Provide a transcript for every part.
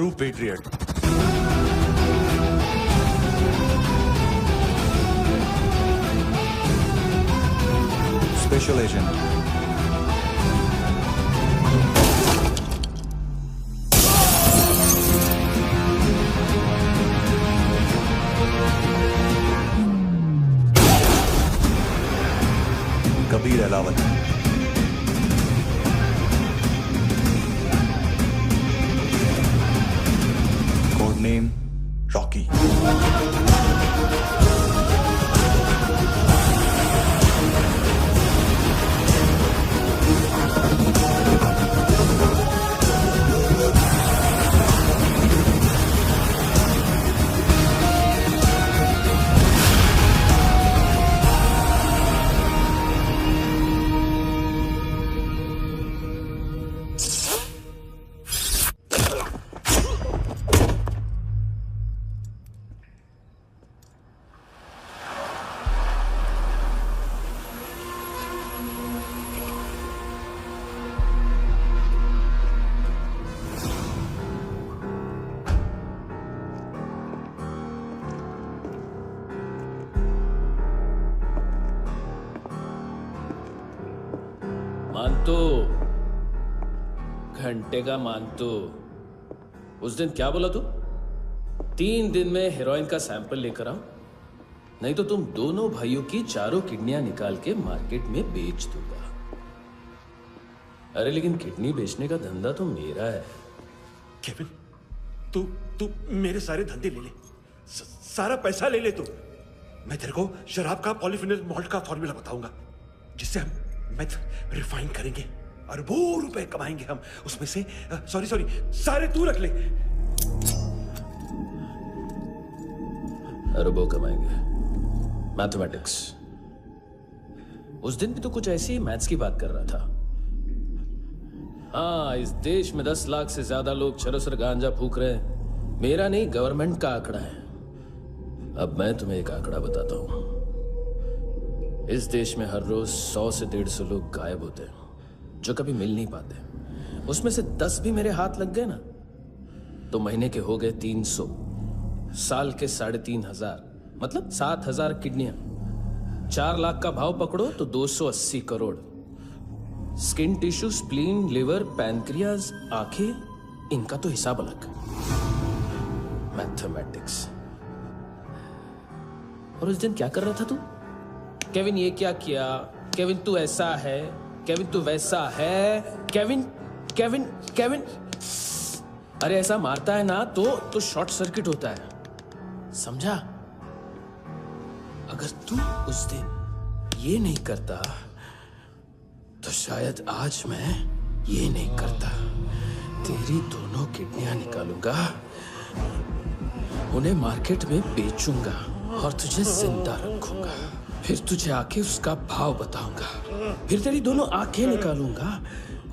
true patriot. Special agent. Kabir Ahlawat. Code name Rocky. मानतो, घंटे का मानतो, उस दिन क्या बोला तू? 3 दिन में हेरोइन का सैंपल लेकर आओ, नहीं तो तुम दोनों भाइयों की चारों किडनियां निकाल के मार्केट में बेच दूंगा। अरे लेकिन किडनी बेचने का धंधा तो मेरा है। केविन, तू मेरे सारे धंधे ले ले, सारा पैसा ले ले तू। मैं तेरे को शराब का पॉलीफिनल मॉल्ट का फॉर्मूला बताऊंगा, जिससे हम मेथ रिफाइन करेंगे, अरबों रुपए कमाएंगे हम उसमें से। सॉरी सारे तू रख ले। अरबों कमाएंगे, मैथमेटिक्स। उस दिन भी तो कुछ ऐसी मैथ्स की बात कर रहा था। हाँ, इस देश में 10 लाख से ज्यादा लोग चरसर गांजा फूक रहे हैं। मेरा नहीं, गवर्नमेंट का आंकड़ा है। अब मैं तुम्हें एक आंकड़ा बताता हूं। इस देश में हर रोज 100 से 150 लोग गायब होते हैं जो कभी मिल नहीं पाते। उसमें से 10 भी मेरे हाथ लग गए ना, तो महीने के हो गए 300, साल के 3,500, मतलब 7,000 किडनियां। 4 लाख का भाव पकड़ो तो 280 crore. Skin tissue, spleen, liver, pancreas, आंखें, इनका तो हिसाब अलग। मैथमेटिक्स। और उस दिन क्या कर रहा था तू? केविन ये क्या किया, केविन तू ऐसा है, केविन तू वैसा है, केविन केविन केविन। अरे ऐसा मारता है ना तो शॉर्ट सर्किट होता है, समझा? अगर तू उस दिन ये नहीं करता तो शायद आज मैं ये नहीं करता। तेरी दोनों किडनियां निकालूंगा, उन्हें मार्केट में बेचूंगा और तुझे जिंदा रखूंगा। फिर तुझे आके उसका भाव बताऊंगा। फिर तेरी दोनों आंखें निकालूंगा,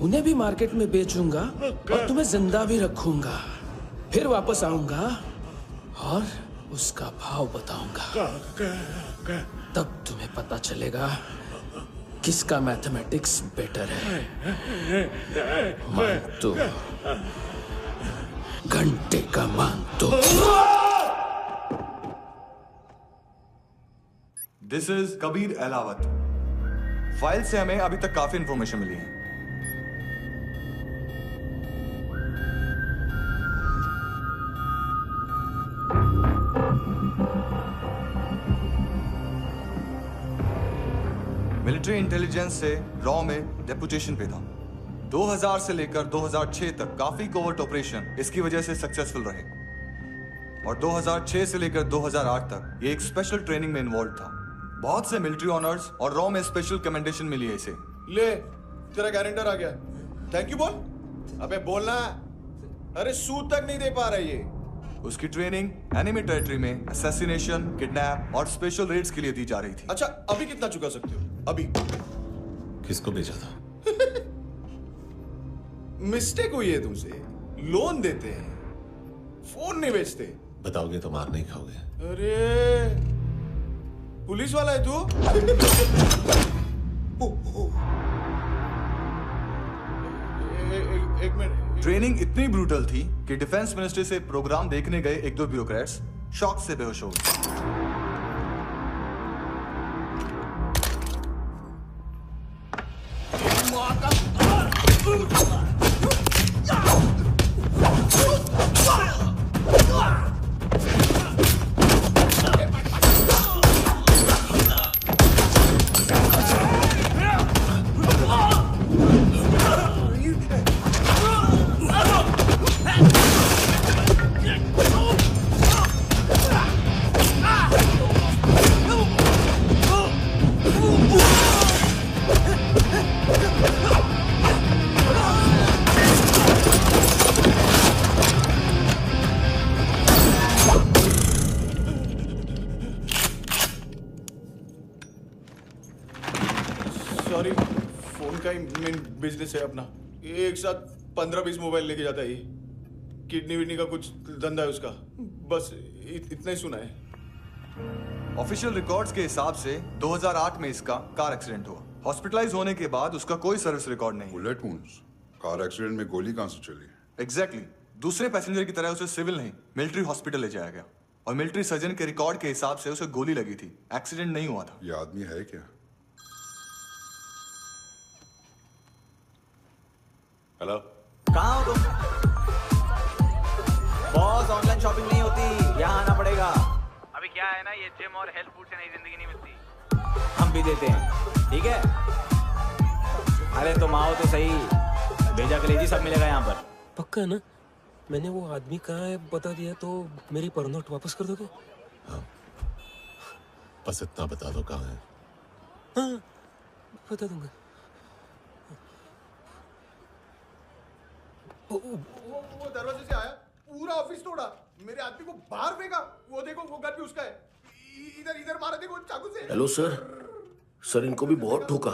उन्हें भी मार्केट में बेचूंगा और तुम्हें जिंदा भी रखूंगा। फिर वापस आऊंगा और उसका भाव बताऊंगा। तब तुम्हें पता चलेगा किसका मैथमेटिक्स बेटर है। मानतो, घंटे का मानतो। This is Kabir Ahlawat. File से हमें अभी तक काफी इंफॉर्मेशन मिली है। मिलिट्री इंटेलिजेंस से रॉ में डेपुटेशन पे था। 2000 से लेकर 2006 तक काफी कोवर्ट ऑपरेशन इसकी वजह से सक्सेसफुल रहे, और 2006 से लेकर 2008 तक ये एक स्पेशल ट्रेनिंग में इन्वॉल्व था। बहुत से मिलिट्री ऑनर्स और रॉ में स्पेशल कमेंडेशन मिली है इसे। ले, तेरा गारंटर आ गया। थैंक यू बोल। अबे बोलना। अरे सूद तक नहीं दे पा रहा ये। उसकी ट्रेनिंग एनिमी टेरिटरी में असैसिनेशन, किडनैप और स्पेशल रेड्स के लिए दी जा रही थी। अच्छा, अभी कितना चुका सकते हो? अभी किसको भेजा था? मिस्टेक हुई है तुमसे। लोन देते हैं, फोन नहीं बेचते। बताओगे तो मार नहीं खाओगे। अरे पुलिस वाला है तू? एक ट्रेनिंग इतनी ब्रूटल थी कि डिफेंस मिनिस्ट्री से प्रोग्राम देखने गए एक दो ब्यूरोक्रेट्स शॉक से बेहोश हो गए। सॉरी, फोन का ही मेन बिजनेस है अपना। एक साथ 15-20 मोबाइल लेके जाता है ये। किडनी विडनी का कुछ धंधा है उसका। बस इतना ही सुना है। ऑफिशियल रिकॉर्ड्स के हिसाब से 2008 में इसका कार एक्सीडेंट हुआ। हॉस्पिटलाइज होने के बाद उसका कोई सर्विस रिकॉर्ड नहीं। बुलेट वुंड्स, कार एक्सीडेंट में गोली कहां से चली? एग्जैक्टली दूसरे पैसेंजर की तरह उसे सिविल नहीं मिलिट्री हॉस्पिटल ले जाया गया और मिलिट्री सर्जन के रिकॉर्ड के हिसाब से उसे गोली लगी थी। एक्सीडेंट नहीं हुआ था। ये आदमी है क्या? हेलो, कहाँ हो तुम? बॉस, ऑनलाइन शॉपिंग नहीं होती, यहाँ आना पड़ेगा। अभी क्या है ना, ये जिम और हेल्थ फूड से नई जिंदगी नहीं मिलती। हम भी देते हैं, ठीक है? अरे तुम आओ तो सही, भेजा कलेजी सब मिलेगा यहाँ पर। पक्का ना? मैंने वो आदमी कहाँ है बता दिया तो मेरी पर नोट वापस कर दोगे? हाँ, बस इतना बता दो कहाँ है। हाँ, बता दूंगा। वो दरवाजे से आया, पूरा ऑफिस तोड़ा, मेरे आदमी को बाहर फेंका। वो देखो, वो गन भी उसका है। इधर इधर मारा, देखो चाकू से। हेलो सर, इनको भी बहुत ठोका।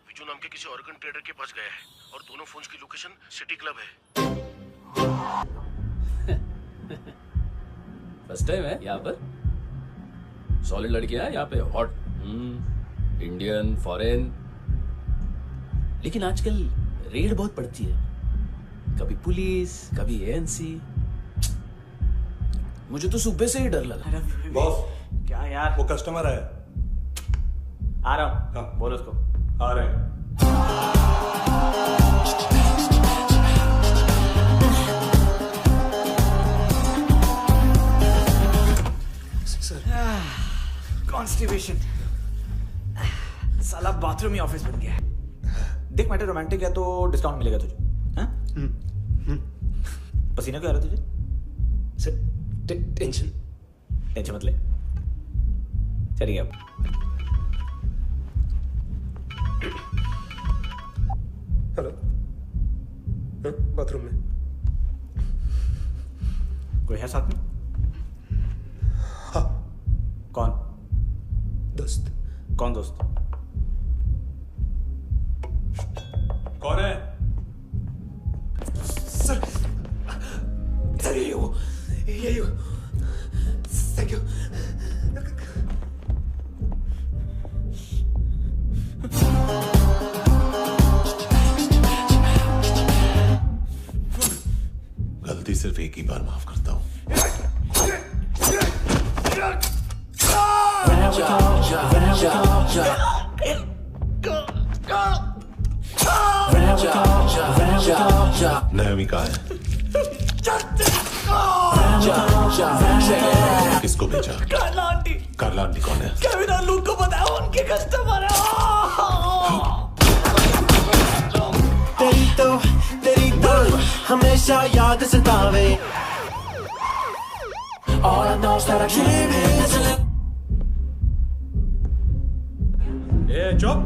विजू नाम के किसी ऑर्गन ट्रेडर के पास गया है और दोनों फोन्स की लोकेशन सिटी क्लब है। फर्स्ट टाइम है यहाँ पर। सॉलिड लड़कियां हैं यहाँ पे, हॉट इंडियन फॉरेन। लेकिन आजकल रेड बहुत पड़ती है, कभी पुलिस कभी एएनसी। मुझे तो सुबह से ही डर लगा। बॉस, क्या यार? वो कस्टमर है। आ रहा हूँ। हाँ। बोलो उसको। आ रहे हैं। कॉन्स्टिपेशन, साला बाथरूम ही ऑफिस बन गया है। देख, मैटर रोमांटिक है तो डिस्काउंट मिलेगा तुझे। हाँ? पसीना क्यों आ रहा है तुझे? सर, टेंशन मत ले, चलिए अब। हेलो, बाथरूम में कोई है साथ में? हाँ। कौन? दोस्त। कौन दोस्त? कौन है? सर, यही हो, यही हो। Thank you. गलती सिर्फ एक ही बार माफ करता हूँ। नयमी कहाँ है? किसको भेजा? कार्ला आंटी कौन है? केविन लूक को बताया, उनके कस्टमर है। तेरी तो हमेशा याद सतावे। All I know is that I dream it. ए चुप।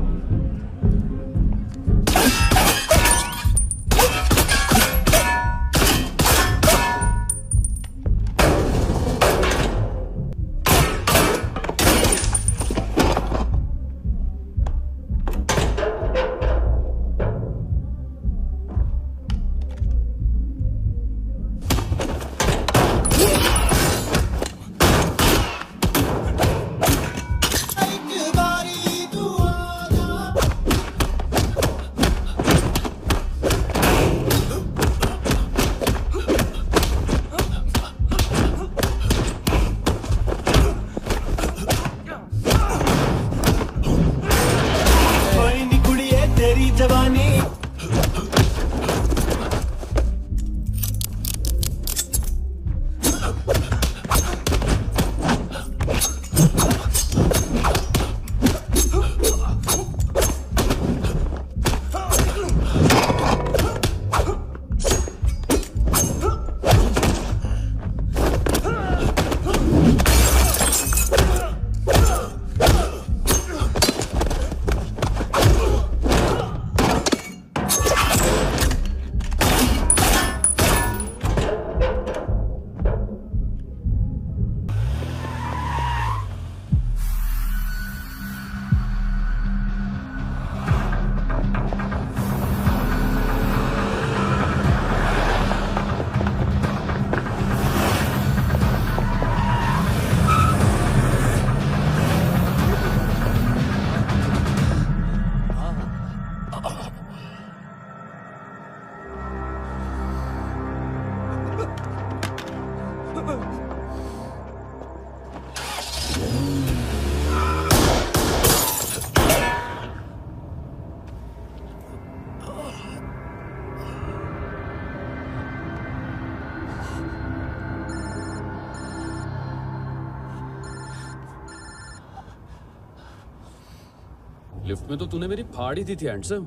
लिफ्ट में तो तूने मेरी फाड़ ही दी थी हैंडसम।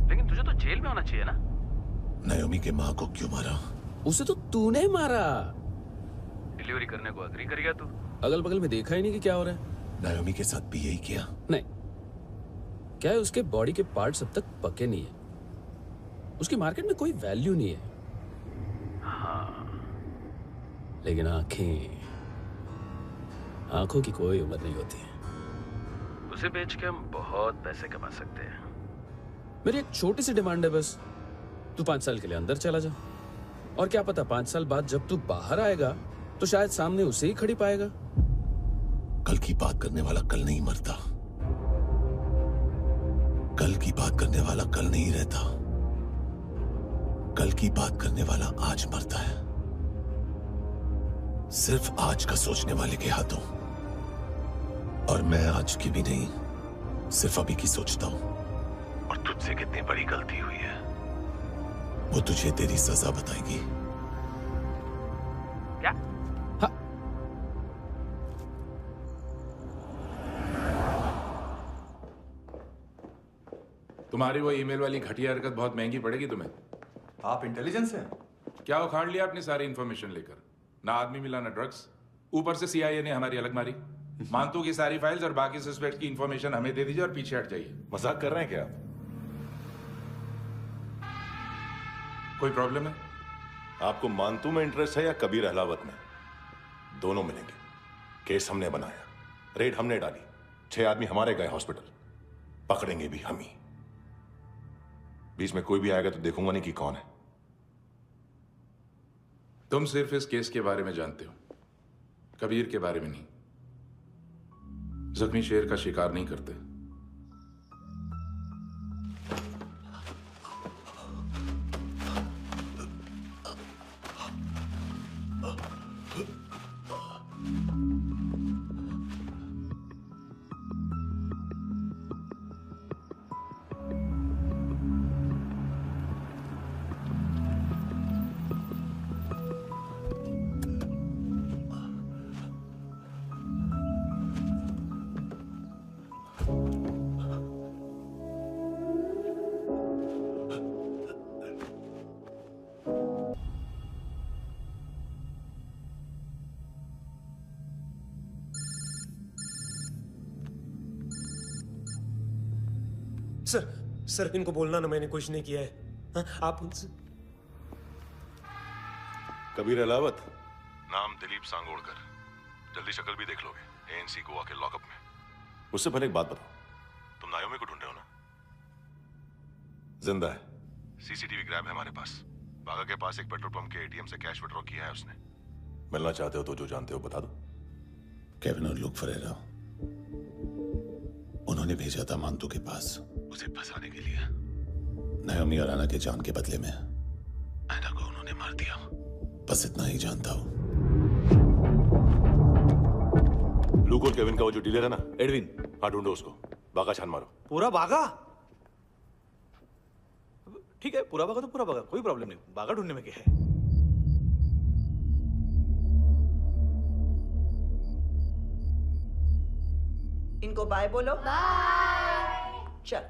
लेकिन तुझे तो जेल में होना चाहिए ना। नायोमी के माँ को क्यों मारा? उसे तो तूने मारा। डिलीवरी करने को अग्री कर गया तू। अगल बगल में देखा ही नहीं कि क्या हो रहा है। नायोमी के साथ भी यही किया? नहीं, क्या है उसके बॉडी के पार्ट्स अब तक पके नहीं है, उसकी मार्केट में कोई वैल्यू नहीं है। हाँ, लेकिन आंखों की कोई उम्र नहीं होती। उसे बेच के हम बहुत पैसे कमा सकते हैं। मेरी एक छोटी सी डिमांड है बस, तू 5 साल के लिए अंदर चला जा, और क्या पता 5 साल बाद जब तू बाहर आएगा तो शायद सामने उसे ही खड़ी पाएगा। कल की बात करने वाला कल नहीं मरता, कल की बात करने वाला कल नहीं रहता, कल की बात करने वाला आज मरता है। सिर्फ आज का सोचने वाले के हाथों। और मैं आज की भी नहीं, सिर्फ अभी की सोचता हूं। और तुझसे कितनी बड़ी गलती हुई है वो तुझे तेरी सजा बताएगी। क्या? हाँ। तुम्हारी वो ईमेल वाली घटिया हरकत बहुत महंगी पड़ेगी तुम्हें। आप इंटेलिजेंस हैं? क्या उखाड़ लिया अपनी सारी इंफॉर्मेशन लेकर? ना आदमी मिला ना ड्रग्स, ऊपर से CIA ने हमारी अलग मारी। मानतू की सारी फाइल्स और बाकी सस्पेक्ट की इंफॉर्मेशन हमें दे दीजिए और पीछे हट जाइए। मजाक कर रहे हैं क्या? कोई प्रॉब्लम है? आपको मानतू में इंटरेस्ट है या कबीर अहलावत में? दोनों मिलेंगे। केस हमने बनाया, रेड हमने डाली, 6 आदमी हमारे गए हॉस्पिटल, पकड़ेंगे भी हम ही। बीच में कोई भी आएगा तो देखूंगा नहीं कि कौन है। तुम सिर्फ इस केस के बारे में जानते हो, कबीर के बारे में नहीं। जख्मी शेर का शिकार नहीं करते। सर इनको बोलना ना मैंने कुछ नहीं किया है। हाँ, आप उनसे। कबीर अहलावत, नाम दिलीप सांगोड़कर। जल्दी शक्ल भी देख लोगे ANC गोवा के लॉकअप में। मुझसे पहले एक बात बताओ, तुम नायोमी को ढूंढ रहे हो ना? जिंदा है, CCTV ग्रैब है हमारे पास। बागा के पास एक पेट्रोल पंप के ATM से कैश विड्रॉ किया है उसने। मिलना चाहते हो तो जो जानते हो बता दो। केविन और लुक फरेरा, उन्होंने भेजा था मानतू के पास उसे फंसाने के लिए। नायोमी और आना के जान के बदले में आना को उन्होंने मार दिया। बस इतना ही जानता हूं। लुक और केविन का वो जो डीलर है ना, एडविन, हाँ ढूंढो उसको। बागा छान मारो। पूरा बागा? ठीक है, पूरा बागा तो पूरा बागा, कोई प्रॉब्लम नहीं। बागा ढूंढने में क्या है? इनको बाय बोलो। बाय। चल,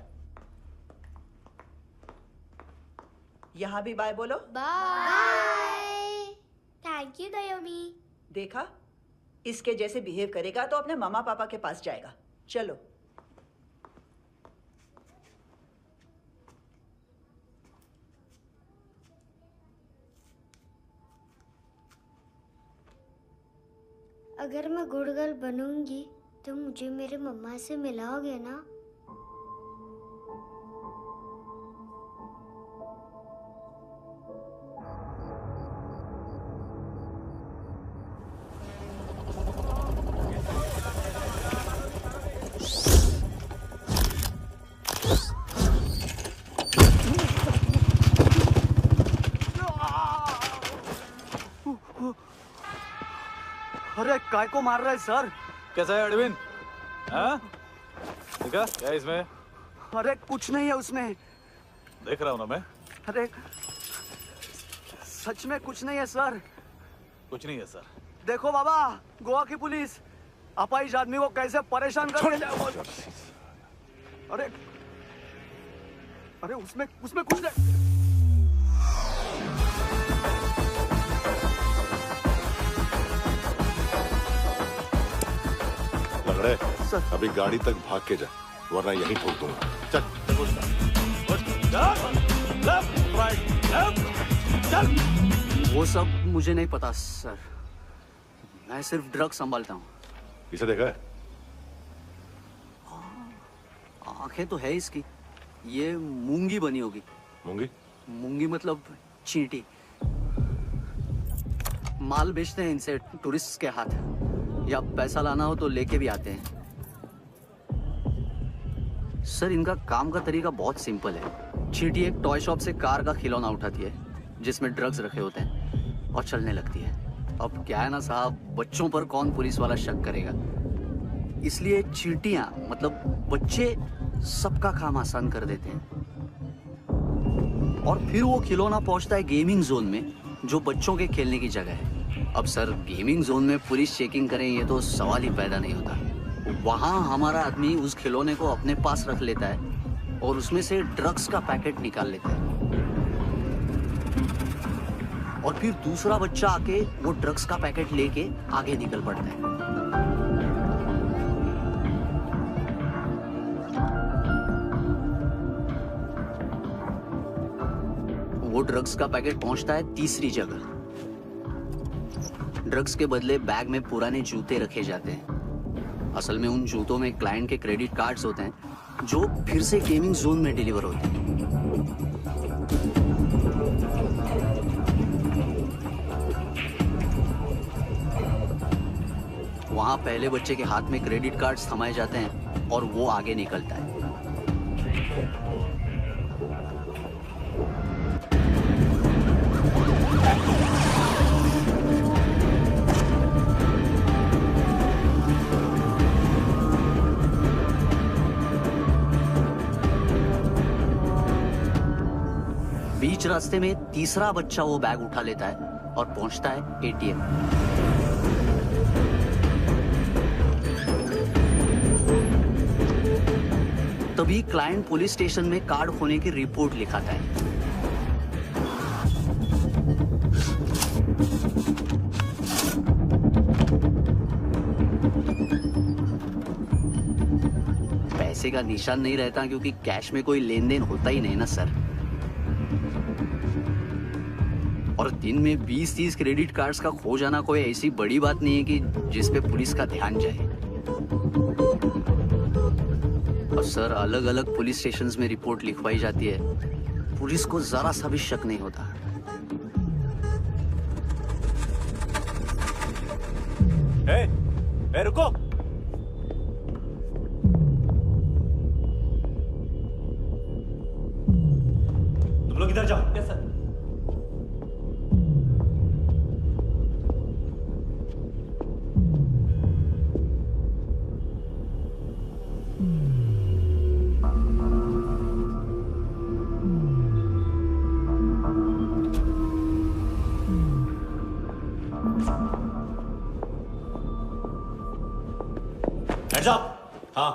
यहां भी बाय बोलो। बाय। Thank you नायोमी। देखा, इसके जैसे बिहेव करेगा तो अपने मामा पापा के पास जाएगा। चलो। अगर मैं गुड गर्ल बनूंगी तो मुझे मेरे मम्मा से मिलाओगे ना? अरे काय को मार रहा है सर? कैसा है एडविन? हाँ? देखा क्या इसमें? अरे कुछ नहीं है उसमें। देख रहा हूँ ना मैं। अरे सच में कुछ नहीं है सर। कुछ नहीं है सर। देखो बाबा, गोवा की पुलिस अपाहिज आदमी को कैसे परेशान कर अरे अरे उसमें उसमें कुछ नहीं। लंगड़े अभी गाड़ी तक भाग के जा, वरना यहीं ठोक दूंगा। चल चल। वो सब मुझे नहीं पता सर, मैं सिर्फ ड्रग संभालता हूँ। इसे देखा है? आंखें तो है इसकी, ये मूंगी बनी होगी। मूंगी? मूंगी मतलब चींटी। माल बेचते हैं इनसे टूरिस्ट के हाथ, या पैसा लाना हो तो लेके भी आते हैं। सर इनका काम का तरीका बहुत सिंपल है। चींटी एक टॉय शॉप से कार का खिलौना उठाती है जिसमें ड्रग्स रखे होते हैं और चलने लगती है। अब क्या है ना साहब, बच्चों पर कौन पुलिस वाला शक करेगा, इसलिए चींटियां मतलब बच्चे सबका काम आसान कर देते हैं। और फिर वो खिलौना पहुंचता है गेमिंग जोन में, जो बच्चों के खेलने की जगह है। अब सर गेमिंग जोन में पुलिस चेकिंग करें ये तो सवाल ही पैदा नहीं होता। वहां हमारा आदमी उस खिलौने को अपने पास रख लेता है और उसमें से ड्रग्स का पैकेट निकाल लेता है, और फिर दूसरा बच्चा आके वो ड्रग्स का पैकेट लेके आगे निकल पड़ता है। वो ड्रग्स का पैकेट पहुंचता है तीसरी जगह। ड्रग्स के बदले बैग में पुराने जूते रखे जाते हैं। असल में उन जूतों में क्लाइंट के क्रेडिट कार्ड्स होते हैं जो फिर से गेमिंग जोन में डिलीवर होते हैं। वहां पहले बच्चे के हाथ में क्रेडिट कार्ड्स थमाए जाते हैं और वो आगे निकलता है। बीच रास्ते में तीसरा बच्चा वो बैग उठा लेता है और पहुंचता है एटीएम। तभी क्लाइंट पुलिस स्टेशन में कार्ड खोने की रिपोर्ट लिखाता है। पैसे का निशान नहीं रहता क्योंकि कैश में कोई लेन देन होता ही नहीं ना सर। और दिन में 20-30 क्रेडिट कार्ड्स का खो जाना कोई ऐसी बड़ी बात नहीं है कि जिस पे पुलिस का ध्यान जाए। और सर अलग अलग पुलिस स्टेशंस में रिपोर्ट लिखवाई जाती है, पुलिस को जरा सा भी शक नहीं होता। ए, रुको। तुम लोग इधर जाओ। Yes sir. Hands up! हाँ।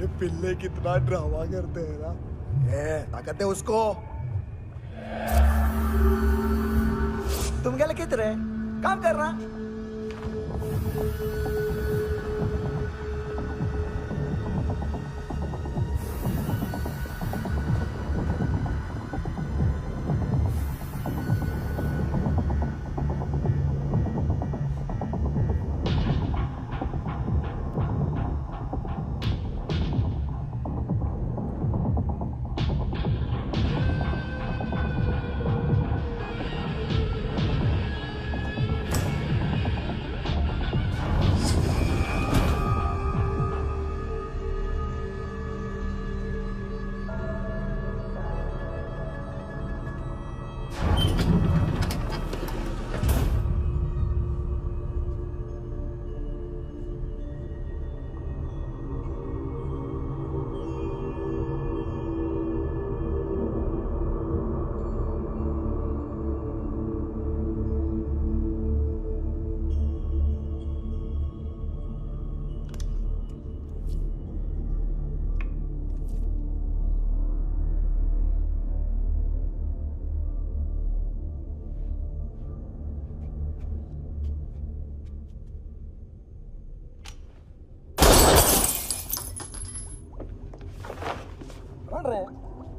ये पिल्ले कितना ड्रामा करते हैं ना। ताकत है उसको। तुम क्या लिखित रहे? काम कर रहा।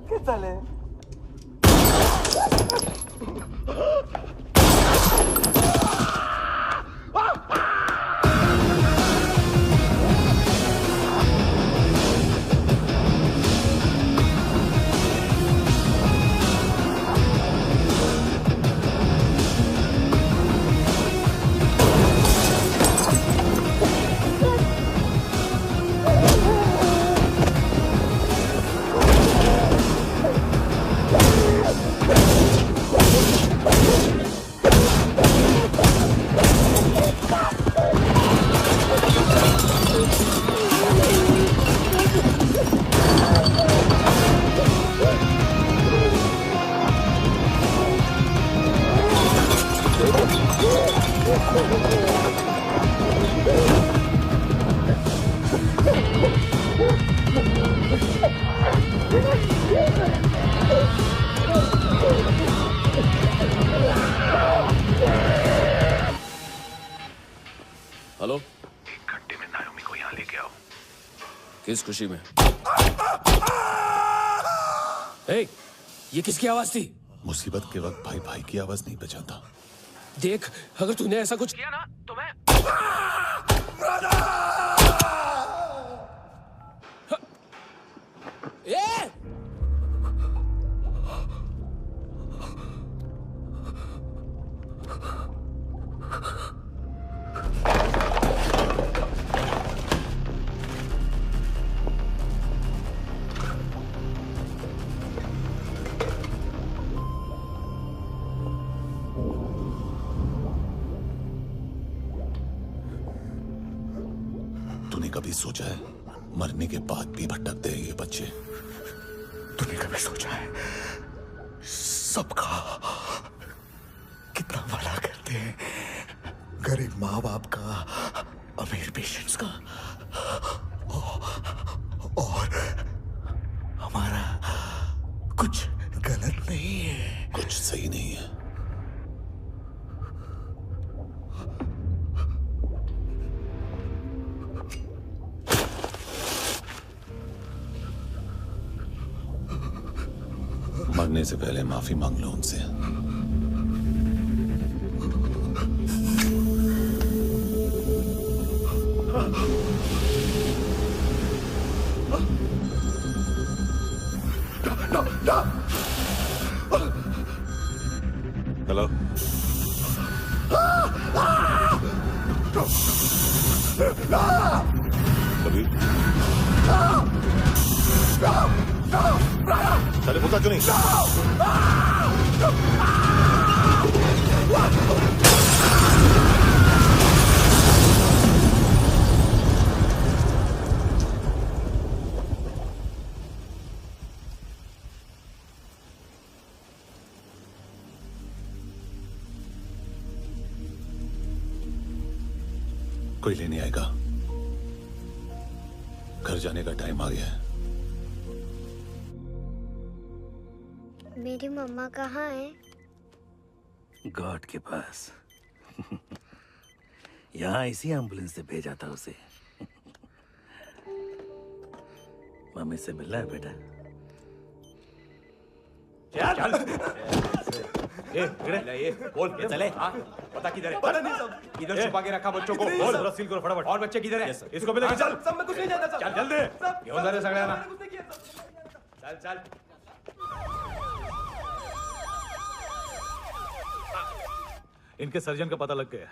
¿Qué tal, हेलो, 1 घंटे में नायोमी को यहाँ लेके आओ। किस खुशी में? ये किसकी आवाज थी? मुसीबत के वक्त भाई भाई की आवाज नहीं बचाता। देख, अगर तूने ऐसा कुछ किया ना तो मैं तूने कभी सोचा है मरने के बाद भी भटकते हैं ये बच्चे? तूने कभी सोचा है सबका कितना भला करते हैं? गरीब माँ बाप का, अमीर पेशेंट्स का, और हमारा कुछ गलत नहीं है। कुछ सही नहीं है। मरने से पहले माफी मांग लो उनसे। हेलो, कबीर, चले पुता क्यों नहीं? कोई लेने आएगा? घर जाने का टाइम आ गया है। मेरी मम्मा कहाँ है? गॉड के पास। यहाँ इसी एम्बुलेंस से भेजा था उसे। मम्मी से मिलना है बेटा। चल ये बोल चले। हाँ पता किधर है? पता नहीं सब। इधर छुपा के रखा बच्चों को। बोल थोड़ा सील करो फटाफट। और बच्चे किधर है? इसको भी लेके चल। सब में कुछ नहीं जाता। चल जल्दी। घेऊन जा रे सगळ्यांना। चल चल। इनके सर्जन का पता लग गया।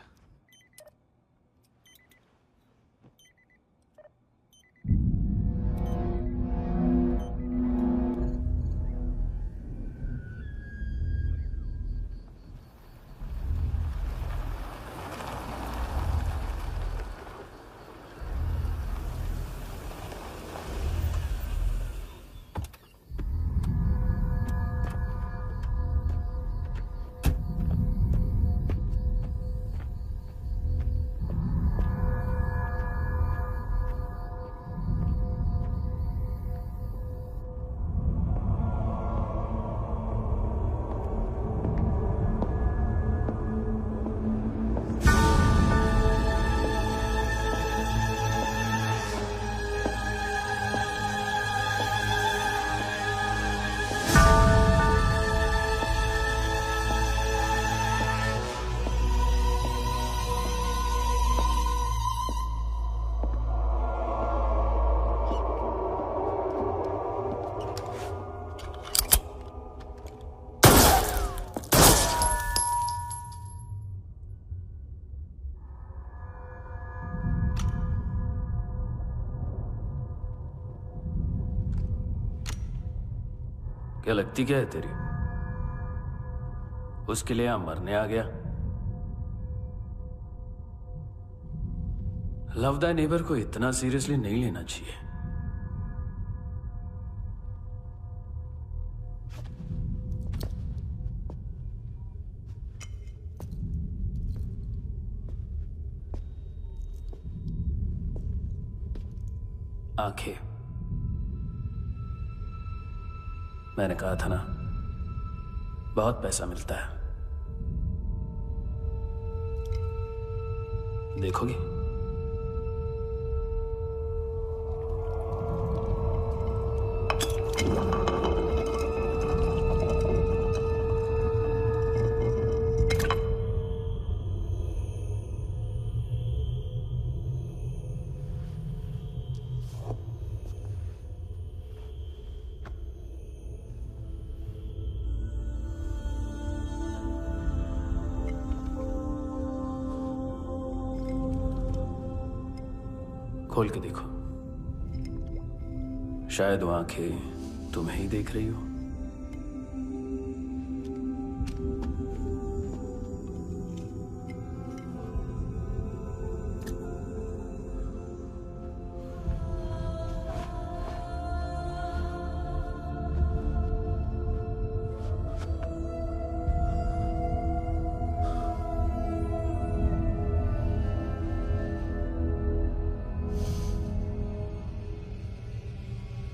क्या लगती क्या है तेरी? उसके लिए यहां मरने आ गया? लव द नेबर को इतना सीरियसली नहीं लेना चाहिए। आंखें, मैंने कहा था ना, बहुत पैसा मिलता है। देखोगे? खोल के देखो, शायद वो आंखें तुम्हें ही देख रही हो।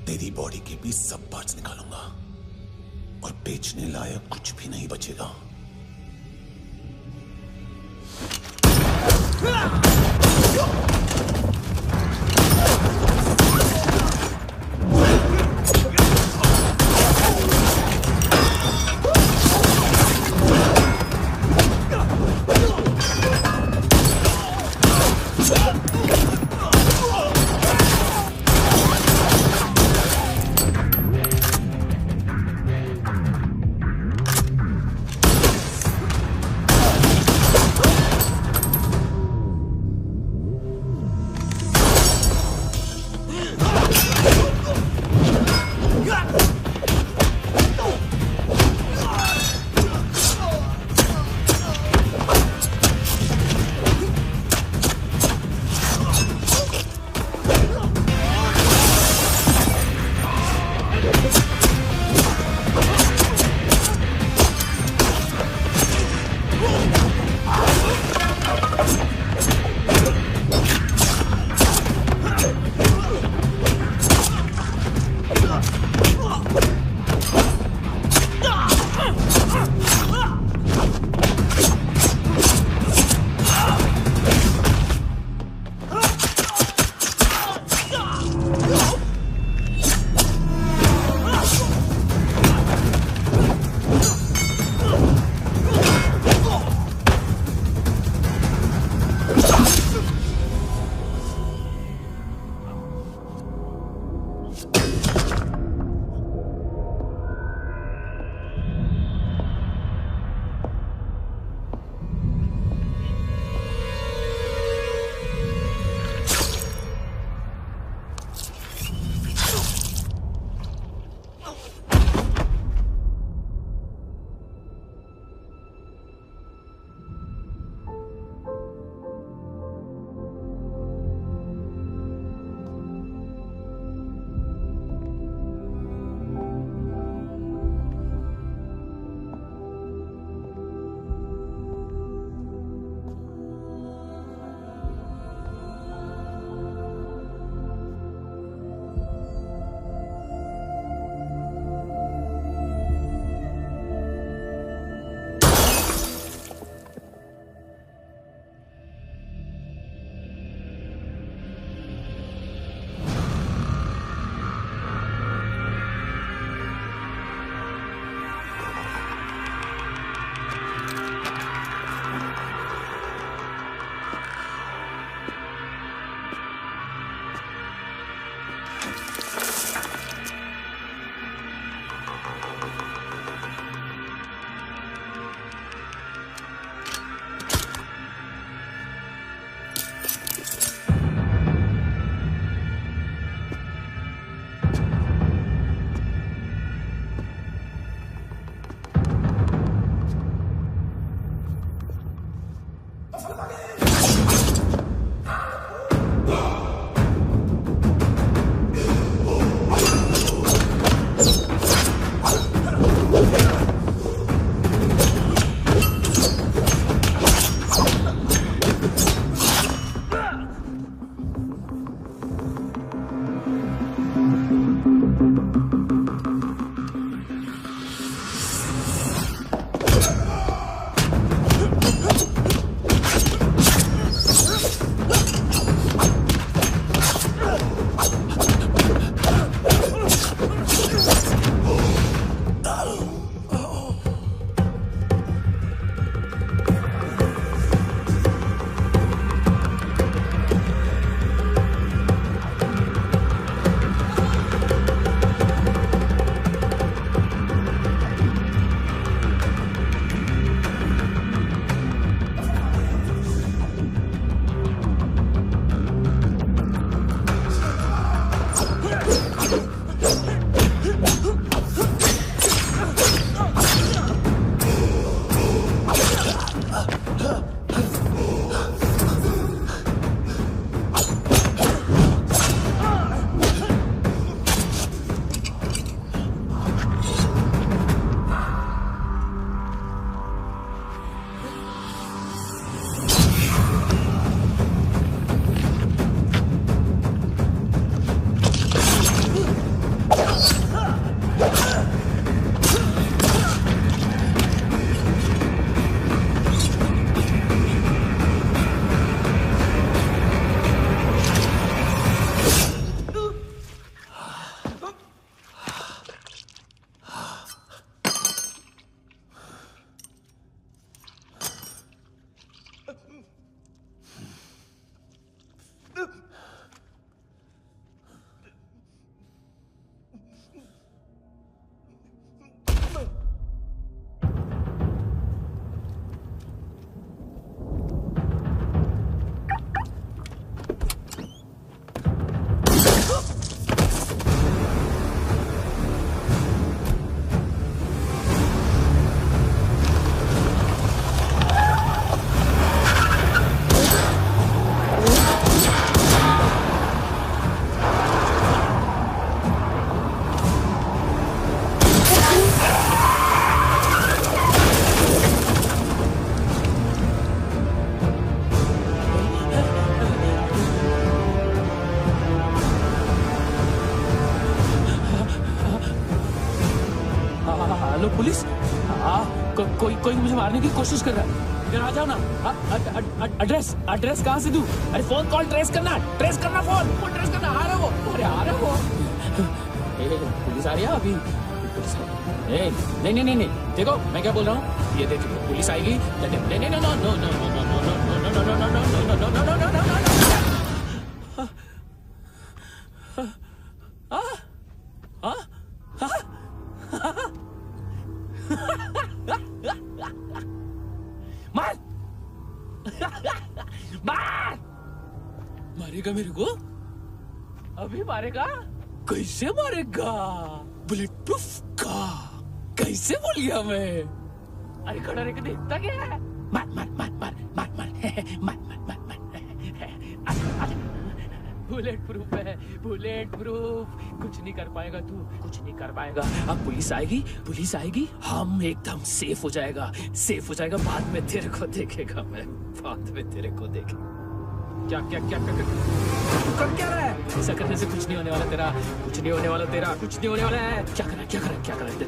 तेरी बॉडी के भी सब पार्ट्स निकालूंगा और बेचने लायक कुछ भी नहीं बचेगा। हेलो पुलिस, कोई मुझे मारने की कोशिश कर रहा है। इधर आ जाओ ना। एड्रेस कहाँ से दूं? अरे फोन कॉल ट्रेस करना फोन ट्रेस करना। आ रहा वो, अरे आ रहा वो। पुलिस आ रही है अभी। नहीं, देखो मैं क्या बोल रहा हूँ, ये देखिए पुलिस आएगी। मारेगा मेरे को? अभी मारेगा? कैसे मारेगा? बुलेट प्रूफ का। कैसे बोल गया मैं? अरे खड़ा रह के देखता क्या है? मार बुलेट प्रूफ है, बुलेट प्रूफ। कुछ नहीं कर पाएगा तू, कुछ नहीं कर पाएगा। अब पुलिस आएगी, हम एकदम सेफ हो जाएगा। बाद में तेरे को देखेगा मैं, बाद में तेरे को देखेगा। क्या कर क्या रहा है? ऐसा करने से कुछ नहीं होने वाला तेरा, कुछ नहीं होने वाला है। क्या कर रहा है?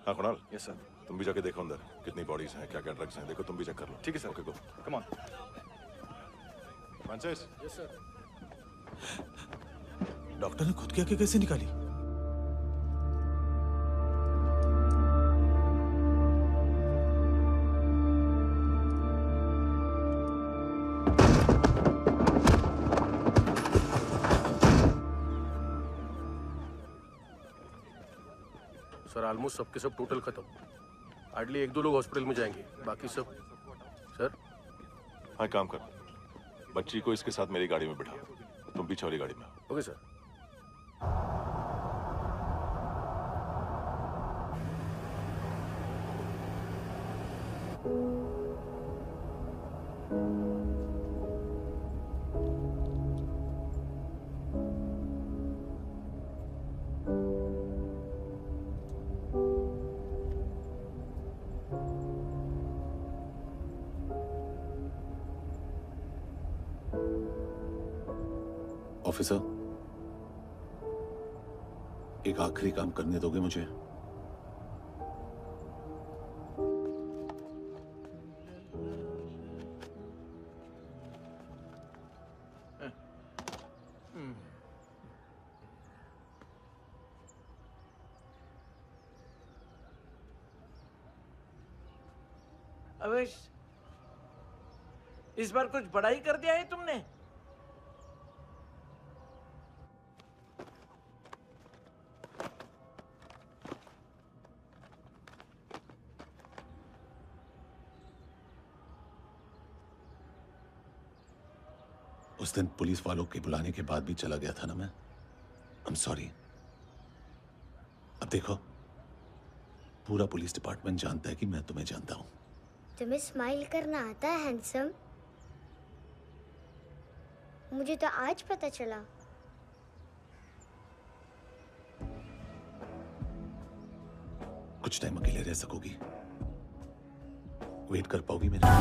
हाँ कुणाल, यस सर। तुम भी जाके देखो अंदर कितनी बॉडीज हैं, क्या क्या ड्रग्स हैं, देखो तुम भी चेक कर लो। ठीक है sir. Okay go, come on. Francis. Yes sir. Doctor ने खुद की आंखें कैसे निकाली? सर ऑलमोस्ट सबके सब टोटल खत्म। हार्डली 1-2 लोग हॉस्पिटल में जाएंगे, बाकी सब। सर हाँ, काम कर, बच्ची को इसके साथ मेरी गाड़ी में बिठा, तुम पीछे वाली गाड़ी में। Okay sir. ऑफिसर, एक आखिरी काम करने दोगे मुझे? अवेश, इस बार कुछ बड़ा ही कर दिया है तुमने। उस दिन पुलिस वालों के बुलाने के बाद भी चला गया था ना मैं। I am sorry. अब देखो, पूरा पुलिस डिपार्टमेंट जानता है कि मैं तुम्हें जानता हूं। तुम्हें स्माइल करना आता है हैंडसम? मुझे तो आज पता चला। कुछ टाइम अकेले रह सकोगी? वेट कर पाओगी मेरे?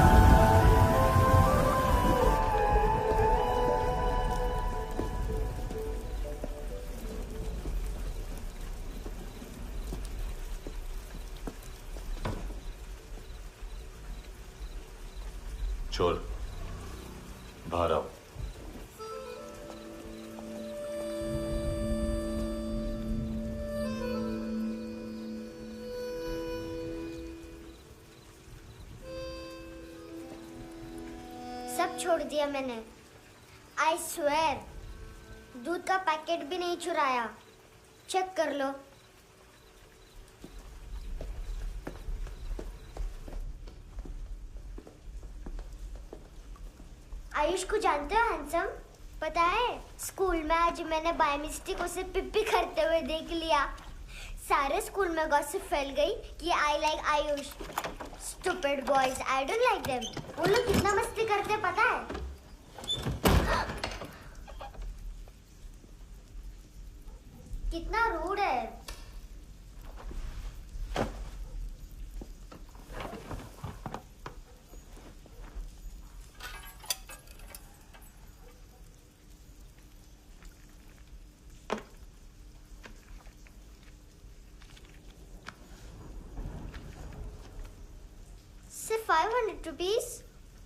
चोर, बाहर आओ। सब छोड़ दिया मैंने। आई स्वेयर, दूध का पैकेट भी नहीं चुराया। चेक कर लो। आयुष को जानते हो हैंडसम? पता है, स्कूल में आज मैंने बाय मिस्टेक उसे पिप्पी करते हुए देख लिया। सारे स्कूल में गॉसिप फैल गई कि I like Ayush. Stupid boys, I don't like them. वो लोग कितना मस्ती करते पता है? कितना रूड है। सिर्फ 500 रुपीस?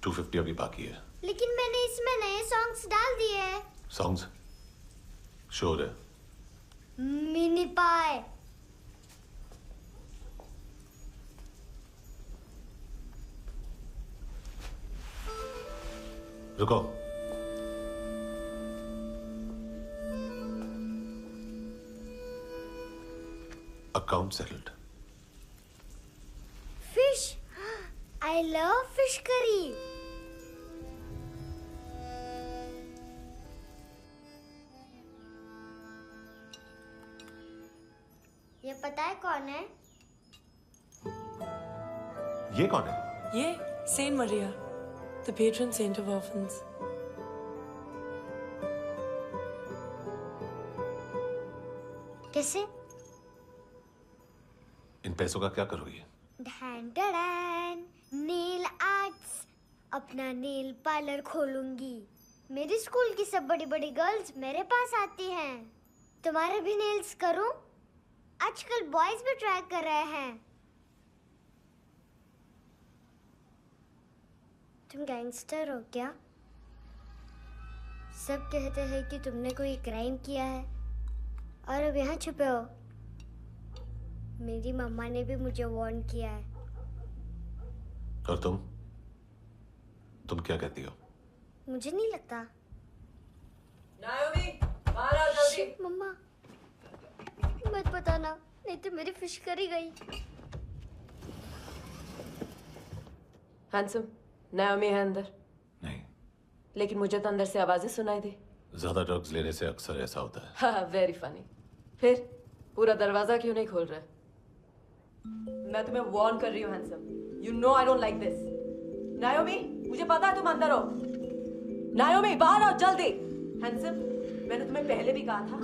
250 अभी बाकी है। लेकिन मैंने इसमें नए सॉन्ग्स डाल दिए हैं। सॉन्ग्स? श्योर है? मिनी पाए। रुको। Account settled. Fish, I love fish curry. ये पता है कौन है? ये कौन है? ये Saint Maria, the patron saint of orphans. कैसे? इन पैसों का क्या करोगी? ढैन ढैन, नेल आर्ट्स। अपना नेल पार्लर खोलूंगी। मेरी स्कूल की सब बड़ी बड़ी गर्ल्स मेरे पास आती हैं। तुम्हारे भी नेल्स करूं? आजकल बॉयज भी ट्राई कर रहे हैं। तुम गैंगस्टर हो क्या? सब कहते हैं कि तुमने कोई क्राइम किया है और अब यहाँ छुपे हो। मेरी मम्मा ने भी मुझे वार्न किया है। और तुम क्या कहती हो? मुझे नहीं लगता। नायोमी, बाहर आओ जल्दी। मम्मा, मत बताना, नहीं तो मेरी फिश करी गई। हैंडसम, नायोमी है अंदर। नहीं। लेकिन मुझे तो अंदर से आवाजें सुनाई दी। ज्यादा ड्रग्स लेने से अक्सर ऐसा होता है। हाँ, वेरी फनी। फिर पूरा दरवाजा क्यों नहीं खोल रहे? मैं तुम्हें वार्न कर रही हूँ handsome. You know I don't like this. नायोमी, मुझे पता है तुम अंदर हो। नायोमी, बाहर आओ जल्दी। हैंडसम, मैंने तुम्हें पहले भी कहा था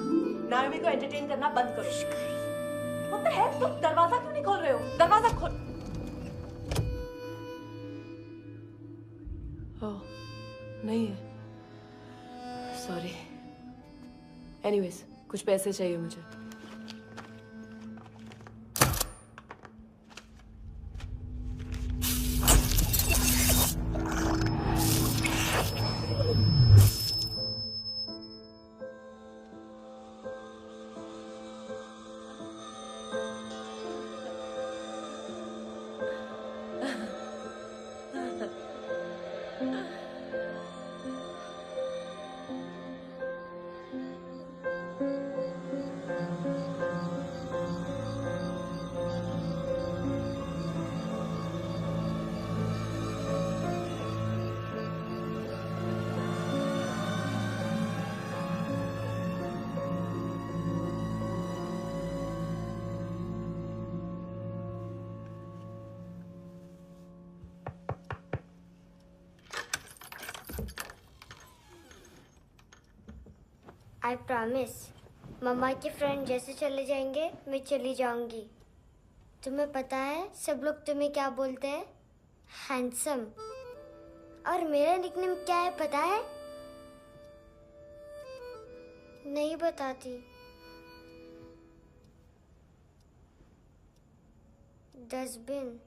नायोमी को एंटरटेन करना बंद करो। What the heck? तुम दरवाजा क्यों नहीं खोल रहे हो? दरवाजा खोल। ओह, नहीं है। सॉरी। एनीवेज, कुछ पैसे चाहिए मुझे। I promise. मम्मा के फ्रेंड जैसे चले जाएंगे मैं चली जाऊंगी। तुम्हें पता है सब लोग तुम्हें क्या बोलते हैं? हैंडसम। और मेरा निकनेम क्या है पता है? नहीं बताती। डस्टबिन।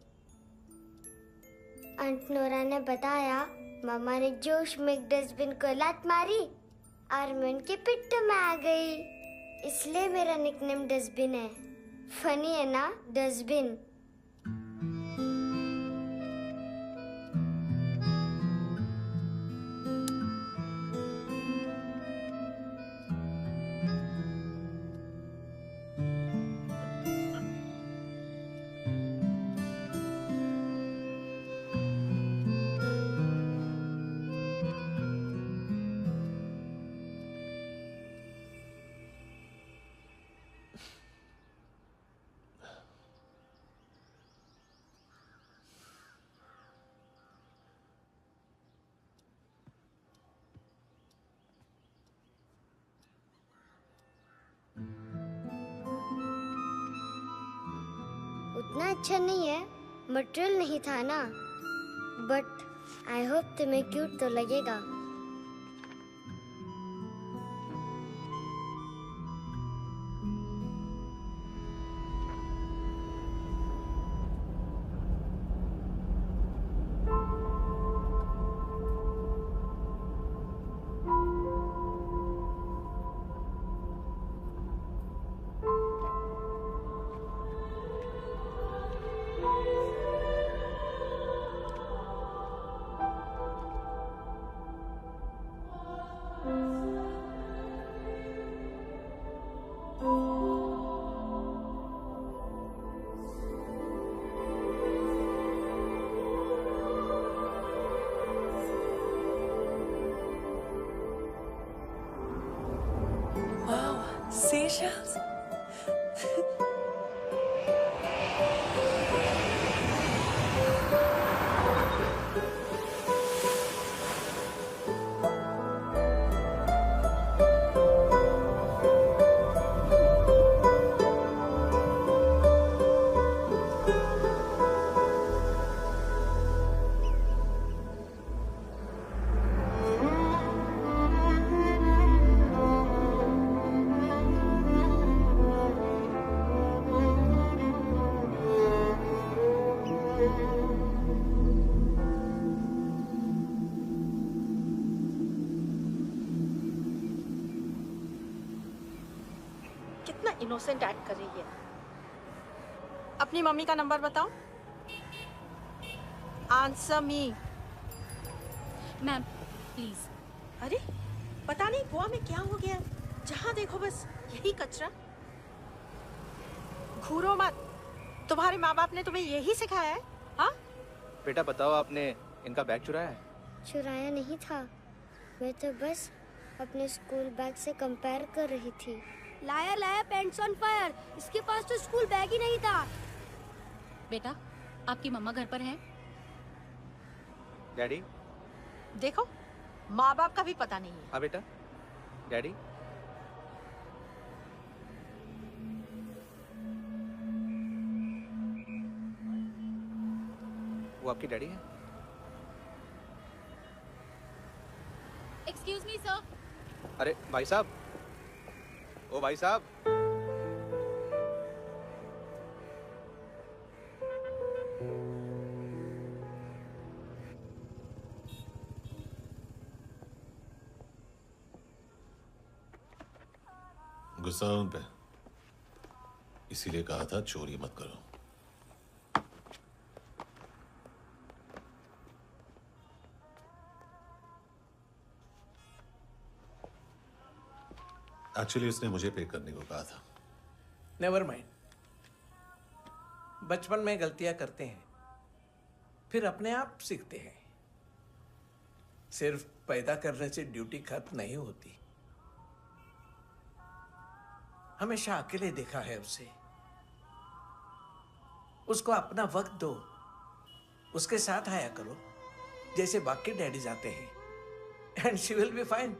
आंट नोरा ने बताया मामा ने जोश में एक डस्टबिन को लात मारी और मैं उनके पिट्ठू में आ गई, इसलिए मेरा निकनेम डस्टबिन है। फनी है ना डस्टबिन? उतना अच्छा नहीं है, मटेरियल नहीं था ना, बट आई होप तुम्हें क्यूट तो लगेगा। Seashells? इनोसेंट एक्ट कर रही है। अपनी मम्मी का नंबर बताओ। Answer me. Ma'am please. अरे पता नहीं गोवा में क्या हो गया, जहाँ देखो बस यही कचरा। घूरो मत, तुम्हारे माँ बाप ने तुम्हें यही सिखाया है? हाँ बेटा बताओ, आपने इनका बैग चुराया है? चुराया नहीं था, मैं तो बस अपने स्कूल बैग से कंपेयर कर रही थी। लाया लाया पैंट्स ऑन फायर, इसके पास तो स्कूल बैग ही नहीं था। बेटा आपकी मम्मा घर पर है? डैडी देखो माँ बाप का भी पता नहीं है। हाँ बेटा। डैडी वो आपकी डैडी है? Excuse me sir. अरे भाई साहब, ओ भाई साहब। गुस्सा है उन पे, इसीलिए कहा था चोरी मत करो। एक्चुअली उसने मुझे पे करने को कहा था। नेवर माइंड, बचपन में गलतियां करते हैं, फिर अपने आप सीखते हैं। सिर्फ पैदा करने से ड्यूटी खत्म नहीं होती। हमेशा अकेले देखा है उसे। उसको अपना वक्त दो, उसके साथ आया करो जैसे बाकी डैडीज आते हैं, and she will be fine.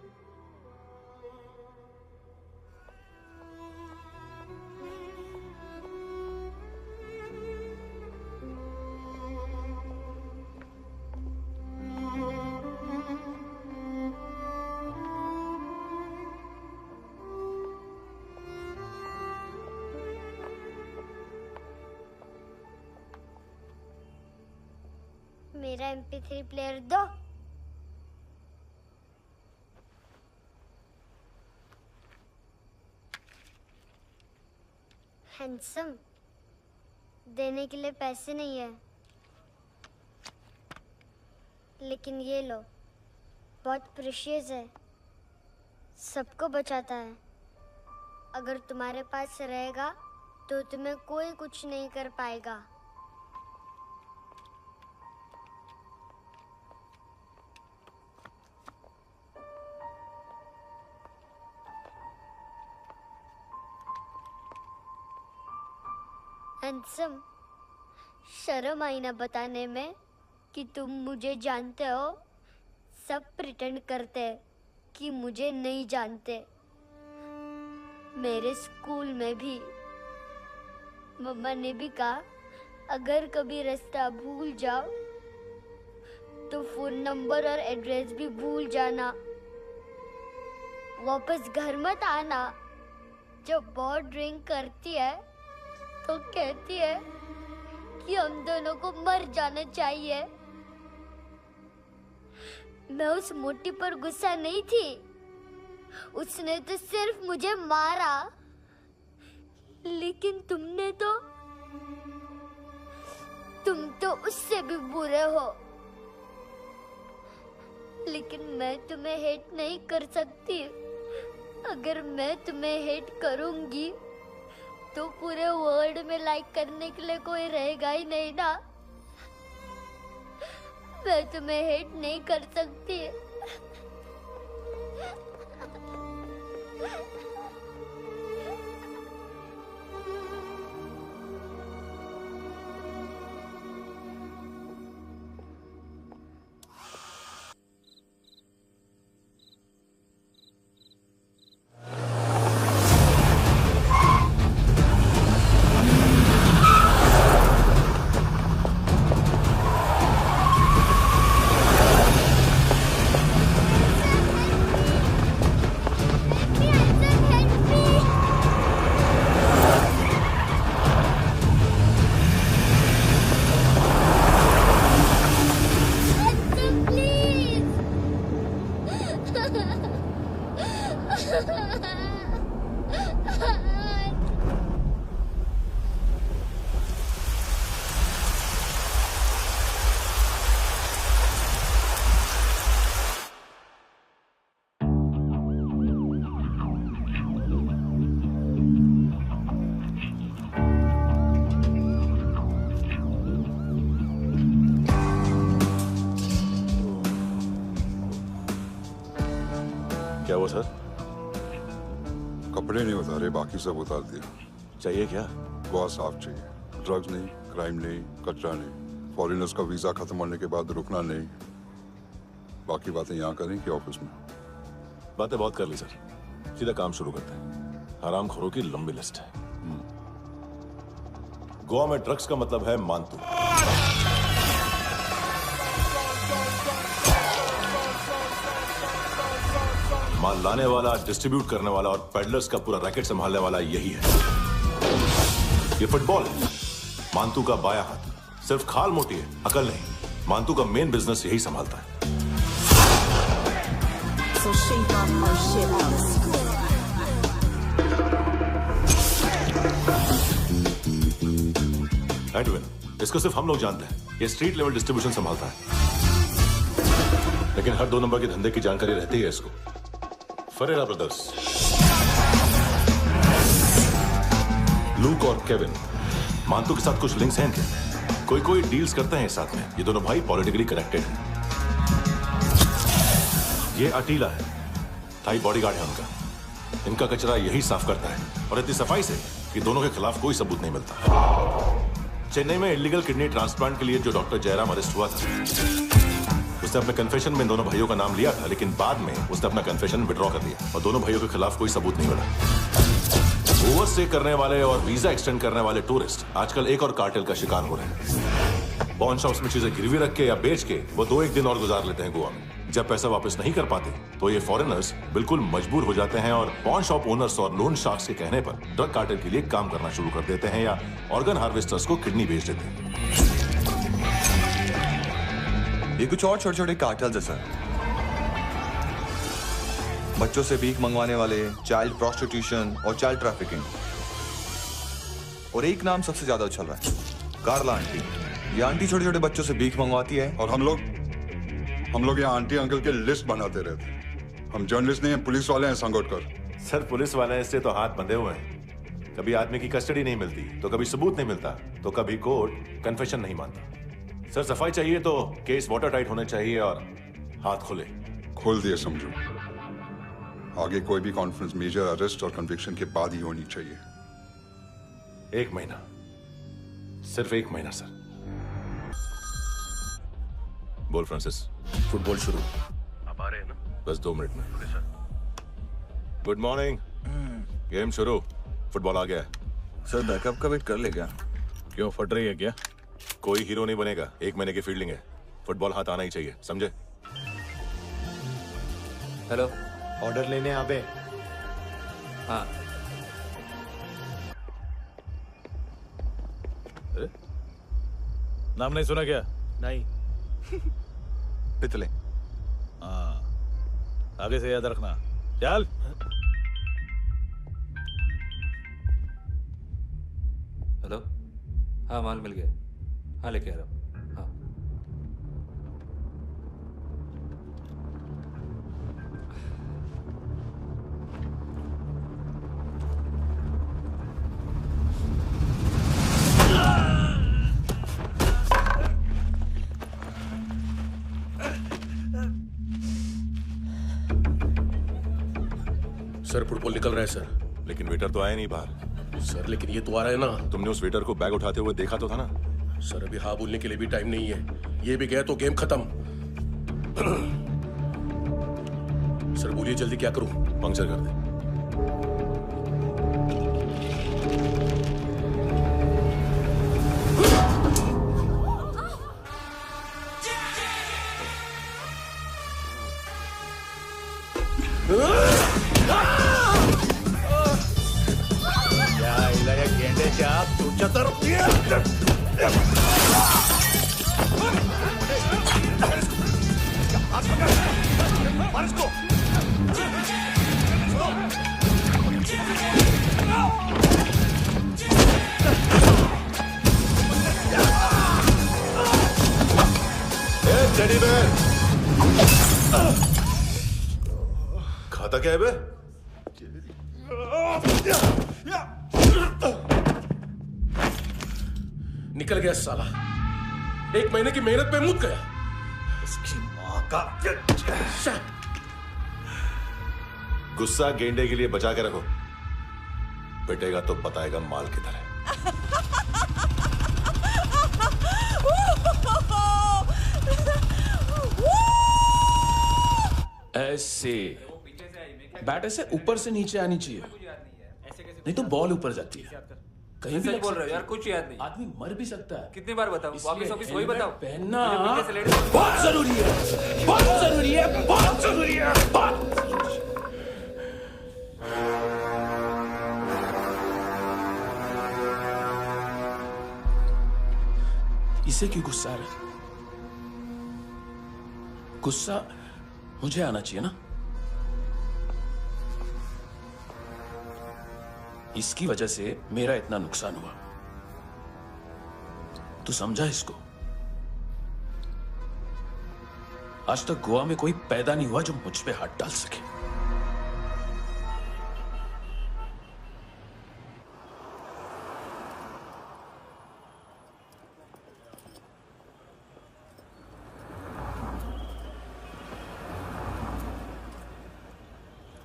मेरा MP3 प्लेयर दो। हैंडसम, देने के लिए पैसे नहीं है, लेकिन ये लो, बहुत प्रेशियस है, सबको बचाता है। अगर तुम्हारे पास रहेगा तो तुम्हें कोई कुछ नहीं कर पाएगा। हैंडसम, शर्म आई ना बताने में कि तुम मुझे जानते हो। सब प्रिटेंड करते हैं कि मुझे नहीं जानते। मेरे स्कूल में भी मम्मा ने भी कहा, अगर कभी रास्ता भूल जाओ तो फोन नंबर और एड्रेस भी भूल जाना, वापस घर मत आना। जब बहुत ड्रिंक करती है तो कहती है कि हम दोनों को मर जाना चाहिए। मैं उस मोटी पर गुस्सा नहीं थी, उसने तो सिर्फ मुझे मारा, लेकिन तुम तो उससे भी बुरे हो। लेकिन मैं तुम्हें हेट नहीं कर सकती। अगर मैं तुम्हें हेट करूंगी तो पूरे वर्ल्ड में लाइक करने के लिए कोई रहेगा ही नहीं ना। मैं तुम्हें हेट नहीं कर सकती। क्या वो सर? कपड़े नहीं उतारे, बाकी सब उतार दिया। चाहिए क्या? बहुत साफ चाहिए। ड्रग्स नहीं, क्राइम नहीं, कचरा नहीं। फॉरेनर्स का वीजा खत्म होने के बाद रुकना नहीं। बाकी बातें यहाँ करें कि ऑफिस में? बातें बहुत कर ली सर, सीधा काम शुरू करते हैं। हरामखोरों की लंबी लिस्ट है। गोवा में ड्रग्स का मतलब है मानतू। माल लाने वाला, डिस्ट्रीब्यूट करने वाला और पेडलर्स का पूरा रैकेट संभालने वाला यही है। ये फुटबॉल है, मानतू का बाया हाथ। सिर्फ खाल मोटी है, अकल नहीं। मानतू का मेन बिजनेस यही संभालता है। So shake off our shit house. Edwin, इसको सिर्फ हम लोग जानते हैं। ये स्ट्रीट लेवल डिस्ट्रीब्यूशन संभालता है, लेकिन हर 2 नंबर के धंधे की जानकारी रहती है इसको। फरेरा ब्रदर्स, लूक और केविन, मानतू के साथ कुछ लिंक्स हैं इनके। कोई डील्स करते हैं साथ में। ये दोनों भाई पॉलिटिकली कनेक्टेड हैं। ये अटीला है, थाई बॉडीगार्ड है उनका। इनका कचरा यही साफ करता है, और इतनी सफाई से कि दोनों के खिलाफ कोई सबूत नहीं मिलता। चेन्नई में इलीगल किडनी ट्रांसप्लांट के लिए जो डॉक्टर जयराम अरेस्ट हुआ था, उसने अपने कन्फेशन में दोनों भाइयों का नाम लिया था, लेकिन बाद में उसने अपना कन्फेशन विड्रॉ कर लिया और दोनों भाइयों के खिलाफ कोई सबूत नहीं मिला। ओवरस्टे करने वाले और वीजा एक्सटेंड करने वाले टूरिस्ट आजकल एक और कार्टेल का शिकार हो रहे हैं। पॉन शॉप्स में चीजें गिरवी रख के या बेच के वो 2-1 दिन और गुजार लेते हैं गोवा में। जब पैसा वापस नहीं कर पाते तो ये फॉरेनर्स बिल्कुल मजबूर हो जाते हैं और पॉन शॉप ओनर्स और लोन शार्क्स के कहने पर ड्रग कार्टेल के लिए काम करना शुरू कर देते हैं या ऑर्गन हार्वेस्टर्स को किडनी बेच देते हैं। ये कुछ और छोटे छोटे कार्टेल्स है सर। बच्चों से भीख मंगवाने वाले, चाइल्ड प्रोस्टिट्यूशन और चाइल्ड ट्रैफिकिंग। और एक नाम सबसे ज्यादा उछल रहा है, कार्ला आंटी। ये आंटी छोटे छोटे बच्चों से भीख मंगवाती है। और हम लोग यहाँ आंटी अंकल के लिस्ट बनाते रहते हैं। हम जर्नलिस्ट नहीं हैं, पुलिस वाले हैं संगोटकर। सर पुलिस वाले हैं, इससे तो हाथ बंधे हुए हैं। कभी आदमी की कस्टडी नहीं मिलती तो कभी सबूत नहीं मिलता तो कभी कोर्ट कन्फेशन नहीं मानता। सर सफाई चाहिए तो केस वाटर टाइट होने चाहिए और हाथ खुले। खोल दिए समझो। आगे कोई भी कॉन्फ्रेंस मेजर अरेस्ट और कन्विक्शन के बाद ही होनी चाहिए। 1 महीना, सिर्फ 1 महीना सर। बोल फ्रांसिस। फुटबॉल शुरू। आप आ रहे हैं ना? बस 2 मिनट में। Good morning. गेम शुरू। फुटबॉल आ गया है। सर बैकअप का वेट कर ले क्या? क्यों फट रही है क्या? कोई हीरो नहीं बनेगा, 1 महीने की फील्डिंग है। फुटबॉल हाथ आना ही चाहिए, समझे? हेलो, ऑर्डर लेने आबे। हाँ। नाम नहीं सुना क्या? नहीं। पितले। हाँ, आगे से याद रखना। चल। हेलो, हाँ माल मिल गया। हाँ लेके आ रहा हूँ। हाँ। सर फुटबॉल निकल रहा है सर। लेकिन वेटर तो आया नहीं बाहर। सर लेकिन ये तो आ रहा है ना। तुमने उस वेटर को बैग उठाते हुए देखा तो था ना? सर अभी हाँ बोलने के लिए भी टाइम नहीं है। ये भी गया तो गेम खत्म। सर बोलिए जल्दी क्या करूं? पंक्चर कर दे। खाता क्या है बे? निकल गया साला। 1 महीने की मेहनत पे मुक गया। इसकी माँ का गुस्सा गेंडे के लिए बचा के रखो, पिटेगा तो बताएगा माल किधर है। ऐसे बैट ऐसे ऊपर से नीचे आनी चाहिए, नहीं तो बॉल ऊपर जाती है। कहीं भी बोल रहे हो यार, कुछ याद नहीं। आदमी मर भी सकता है। कितनी बार बताऊं? वापिस ऑफिस वही बताओ। पहनना से बहुत जरूरी है, बहुत जरूरी है, बहुत जरूरी है, बहुत। इसे क्यों गुस्सा आ रहा है? गुस्सा मुझे आना चाहिए ना। इसकी वजह से मेरा इतना नुकसान हुआ। तू समझा इसको? आज तक गोवा में कोई पैदा नहीं हुआ जो मुझ पे हाथ डाल सके।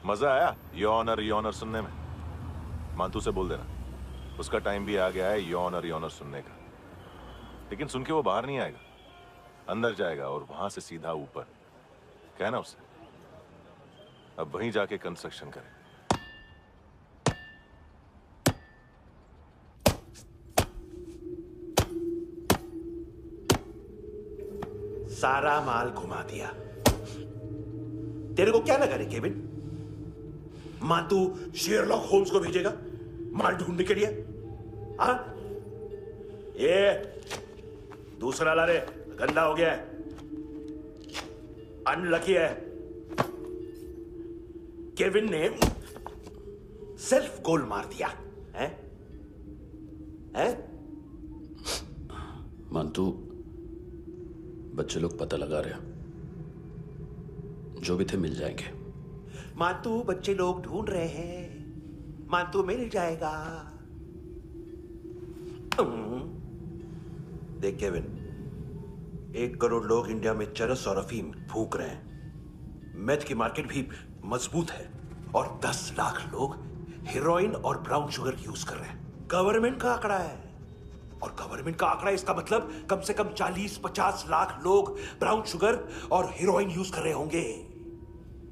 मजा आया यॉनर सुनने में? मांतू से बोल देना उसका टाइम भी आ गया है यॉनर सुनने का। लेकिन सुन के वो बाहर नहीं आएगा, अंदर जाएगा और वहां से सीधा ऊपर। कहना उसे अब वहीं जाके कंस्ट्रक्शन करे। सारा माल घुमा दिया। तेरे को क्या लगा रे केविन? मांतू शेरलॉक होम्स को भेजेगा माल ढूंढने के लिए? हाँ? ये दूसरा ला रे, गंदा हो गया है। अनलकी है। केविन ने सेल्फ गोल मार दिया है? मानतू, बच्चे लोग पता लगा रहे हैं, जो भी थे मिल जाएंगे। मानतू, बच्चे लोग ढूंढ रहे हैं, मानतू मिल जाएगा। देख केविन, 1 करोड़ लोग इंडिया में चरस और अफीम फूंक रहे हैं। मेथ की मार्केट भी मजबूत है और 10 लाख लोग हेरोइन और ब्राउन शुगर यूज कर रहे हैं। गवर्नमेंट का आंकड़ा है, और गवर्नमेंट का आंकड़ा, इसका मतलब कम से कम 40-50 लाख लोग ब्राउन शुगर और हेरोइन यूज कर रहे होंगे।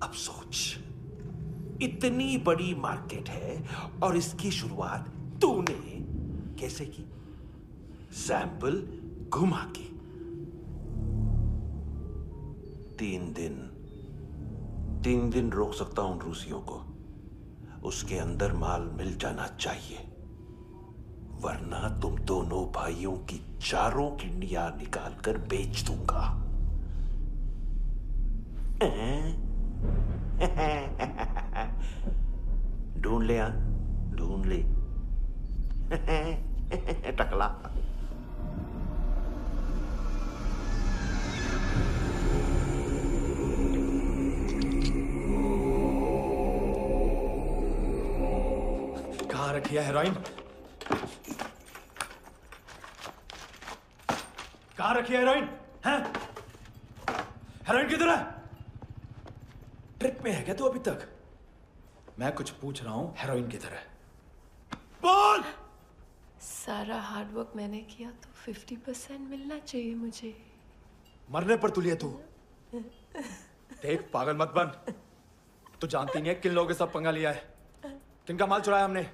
अब सोच, इतनी बड़ी मार्केट है और इसकी शुरुआत तूने कैसे की? सैंपल घुमा के। 3 दिन रोक सकता हूं रूसियों को, उसके अंदर माल मिल जाना चाहिए, वरना तुम दोनों भाइयों की 4 किडनियां निकाल कर बेच दूंगा। ढूंढ ले, ढूंढ ले टकला। कहाँ रखी है हेरोइन? कहाँ रखी है हेरोइन? हैं? हेरोइन किधर है? ट्रिप में है क्या तू अभी तक? मैं कुछ पूछ रहा हूं, हेरोइन किधर है? बोल! सारा हार्डवर्क मैंने किया तो 50% मिलना चाहिए मुझे। मरने पर तुलिए तू। देख, पागल मत बन। तू जानती नहीं है किन लोगों के साथ पंगा लिया है, किनका माल चुराया हमने।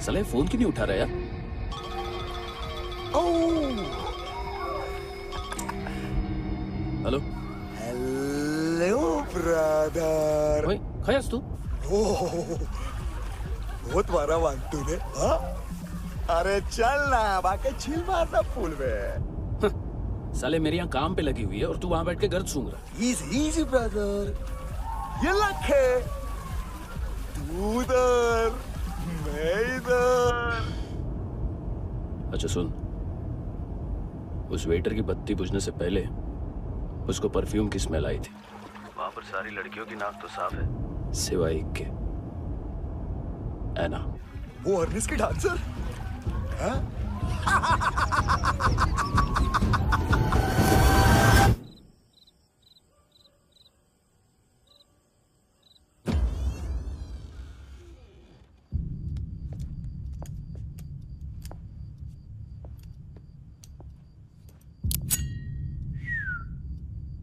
साले फोन क्यों नहीं उठा रहा यार? Hello hello brother. ओए, खयास तू? बहुत मारा मानतू ने। हाँ? अरे चल ना, बाकी चिल मारना पूल में। साले मेरे यहाँ काम पे लगी हुई है और तू वहां बैठ के गर्द सूंघ रहा। इजी ब्रदर, ये लक है। तू उधर, मैं इधर। अच्छा सुन, उस वेटर की बत्ती बुझने से पहले उसको परफ्यूम की स्मेल आई थी। वहां पर सारी लड़कियों की नाक तो साफ है, सिवाय एक के, ऐना। वो अर्निस की डांसर? हाँ?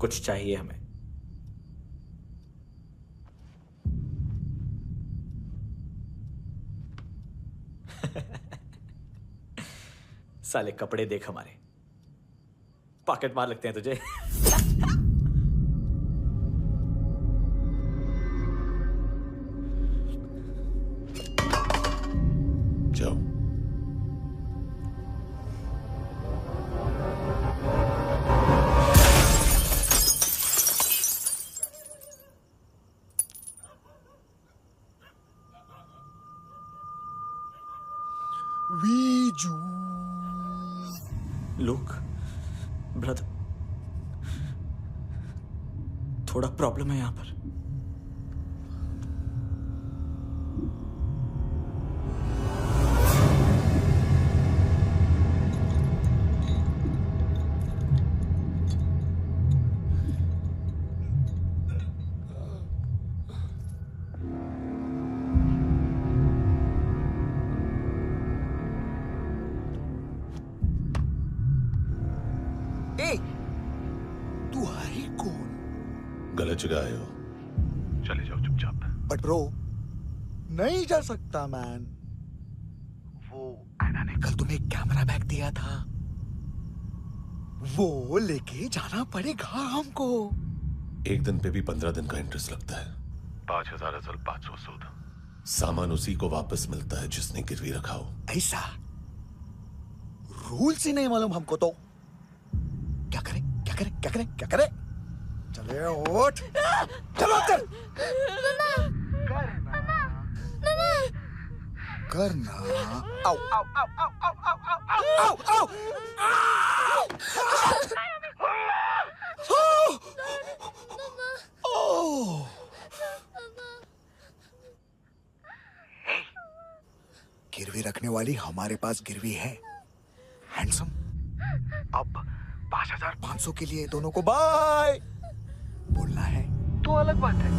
कुछ चाहिए हमें। साले कपड़े देख हमारे, पॉकेट मार लगते हैं तुझे। जाओ। लुक ब्रदर, थोड़ा प्रॉब्लम है यहां पर। तू है कौन? गलत जगह आए हो, चले जाओ चुपचाप। बट ब्रो, नहीं जा सकता मैन। वो ऐना ने कल तुम्हें एक कैमरा बैग दिया था, वो लेके जाना पड़ेगा हमको। एक दिन पे भी 15 दिन का इंटरेस्ट लगता है। 5,000 असल 500 सूद। सामान उसी को वापस मिलता है जिसने गिरवी रखा हो। ऐसा रूल्स ही नहीं मालूम हमको तो। क्या करें क्या करें क्या करें क्या करें? चले उठ, चलो चल। करना आओ आओ आओ आओ आओ आओ आओ आओ आओ। गिरवी रखने वाली हमारे पास गिरवी है। हैंडसम, अब 5,500 के लिए दोनों को बाय बोलना है तो अलग बात है।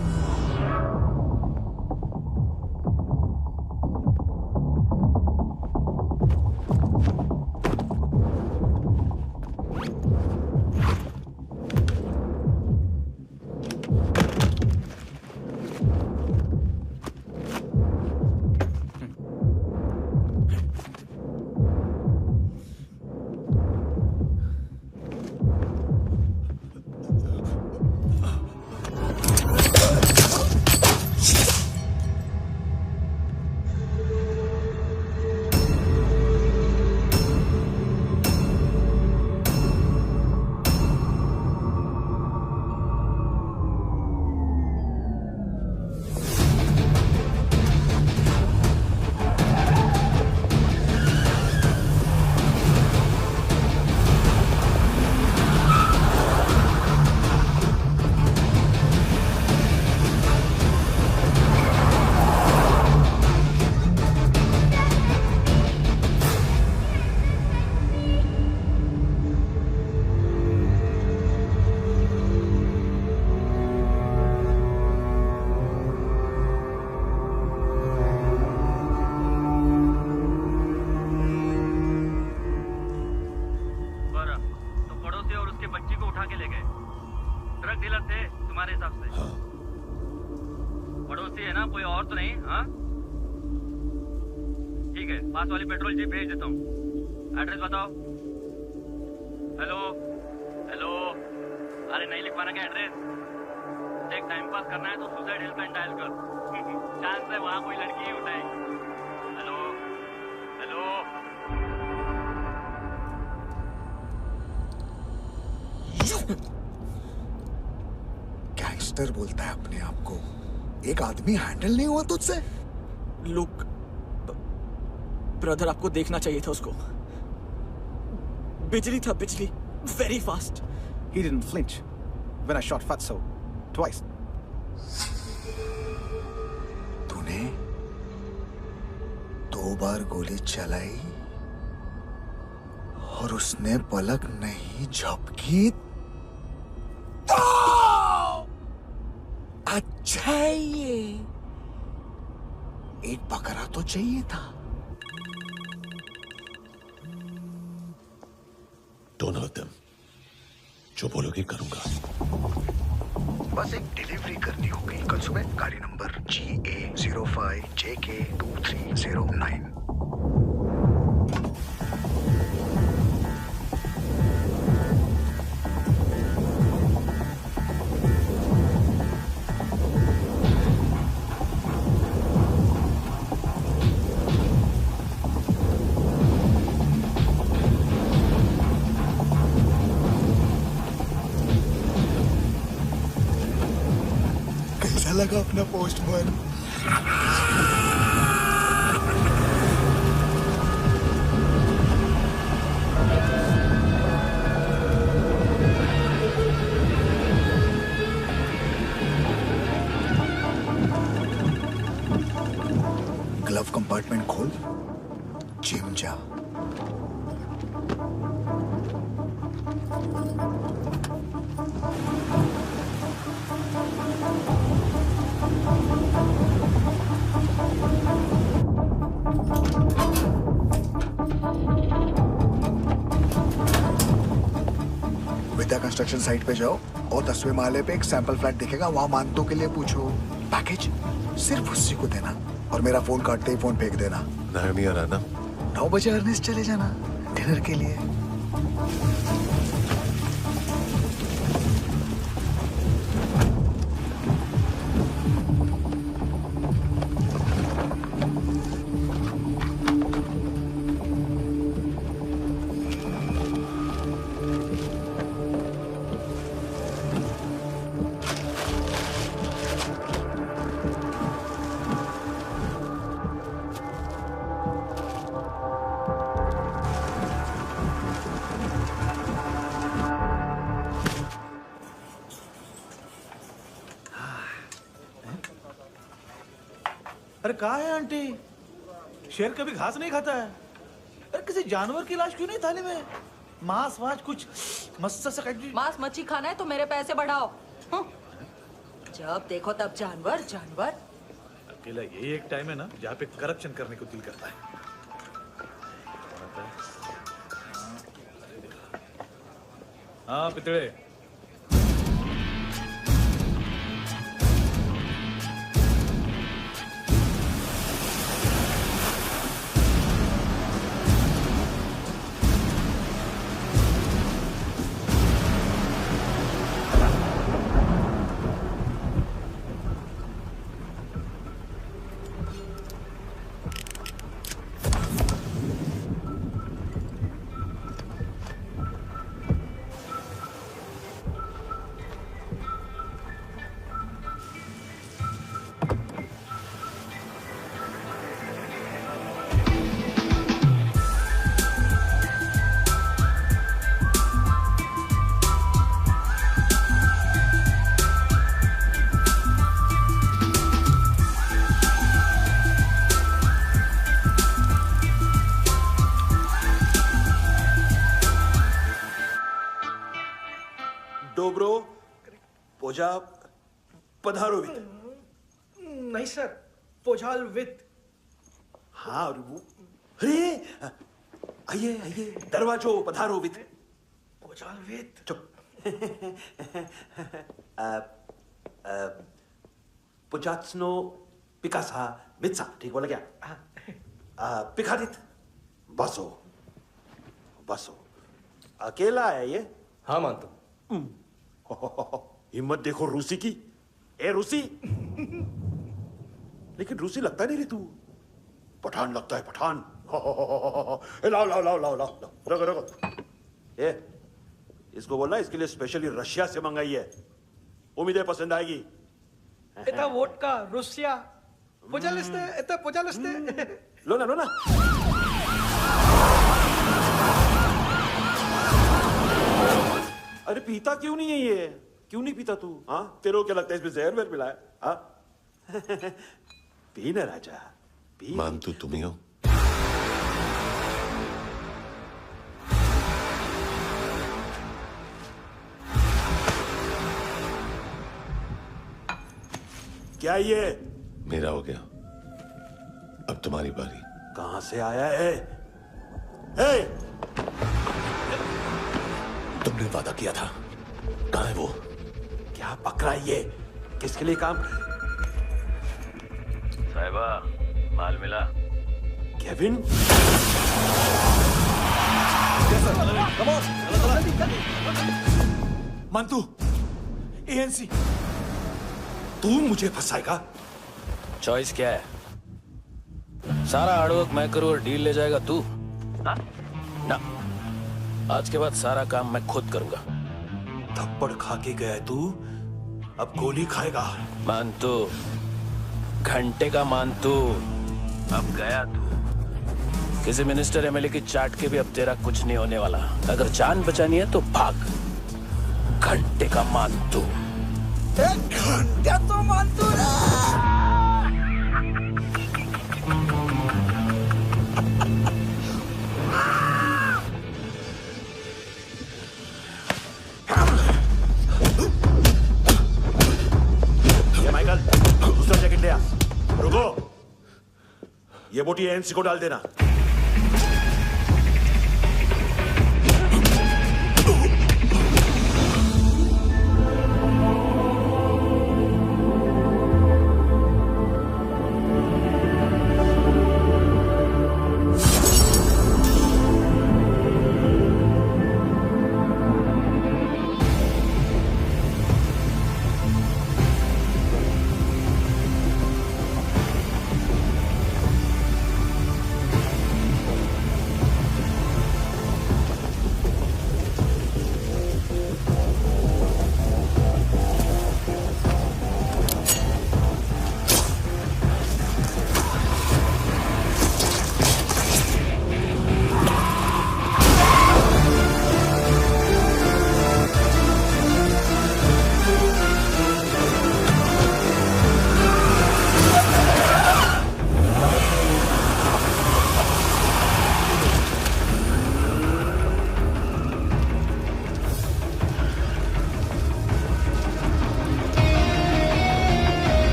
पास वाली पेट्रोल जीप भेज देता हूँ। एड्रेस बताओ। हेलो हेलो, अरे नहीं लिख पाना क्या एड्रेस? देख टाइम पास करना है तो सुसाइड हेल्पलाइन डायल कर। चांस है वहाँ कोई लड़की ही उठाए। Hello hello. गैंगस्टर बोलता है अपने आप को। एक आदमी हैंडल नहीं हुआ तुझसे? लुक ब्रदर, आपको देखना चाहिए था उसको। बिजली था, बिजली, very fast. He didn't flinch when I shot Fatso twice. तूने 2 बार गोली चलाई और उसने पलक नहीं झपकी तो अच्छा है ये। एक बकरा तो चाहिए था। Don't hurt them. जो बोलोगे करूंगा। बस एक डिलीवरी करनी होगी कल सुबह। गाड़ी नंबर GA05JK2309। लगा अपना पोस्टमैन। ग्लव कंपार्टमेंट खोल, जिम जा। विद्या कंस्ट्रक्शन साइट पे जाओ और 10वें माले पे एक सैंपल फ्लैट दिखेगा, वहां मानतो के लिए पूछो। पैकेज सिर्फ उसी को देना और मेरा फोन काटते ही फोन फेंक देना। नायोमी आ रहा ना? 9 बजे अर्नेस्ट चले जाना डिनर के लिए। अरे कहाँ है आंटी? शेर कभी घास नहीं खाता है। अरे किसी जानवर की लाश क्यों नहीं थाली में? मांस वास कुछ मस्त सा कट। मांस मच्छी खाना है तो मेरे पैसे बढ़ाओ। जब देखो तब जानवर जानवर। अकेला यही एक टाइम है ना जहाँ पे करप्शन करने को दिल करता है। हाँ पितड़े। डोब्रो पोजा पधारोवित। नहीं सर, पोजाल वित। हाँ और वो अरे आइए आइए दरवाजो पधारोवित। पोजाल वित। चुप। पुजात्सनो पिकासा मित्सा, ठीक बोला क्या? पिकादित बसो बसो। अकेला है ये? हाँ मानता हूं। हिम्मत देखो रूसी की। ए रूसी। लेकिन रूसी लगता नहीं रे तू, पठान लगता है पठान। लाओ लाओ लाओ लाओ लाओ, रखो रखो। ए इसको बोलना इसके लिए स्पेशली रशिया से मंगाई है, उम्मीद है पसंद आएगी। इतना वोडका रूसिया पोजालिस्ते, इतना पोजालिस्ते। लो ना लो ना। अरे पीता क्यों नहीं है ये? क्यों नहीं पीता तू? हाँ तेरे को क्या लगता है इसमें जहर वहर मिला है? हाँ पी ना राजा पी। मानतू तुम ही हो? क्या ये? मेरा हो गया, अब तुम्हारी बारी। कहां से आया है? हे! तुमने वादा किया था, कहां है वो? क्या पकड़ा ये? किसके लिए काम? साहिबा माल मिला? केविन? मंतू, एएनसी। तू मुझे फंसाएगा? चॉइस क्या है? सारा हार्डवर्क मैं करूं और डील ले जाएगा तू? ना, आज के बाद सारा काम मैं खुद करूंगा। थप्पड़ खा के गया तू, अब गोली खाएगा। मानतू, घंटे का मानतू, अब गया तू। किसी मिनिस्टर एमएलए की चाट के भी अब तेरा कुछ नहीं होने वाला। अगर जान बचानी है तो भाग। घंटे का मानतू। घंटा तो मानतू ना। माइकल, दूसरा जैकेट ले आ। रुको, ये बोटी एएनसी को डाल देना।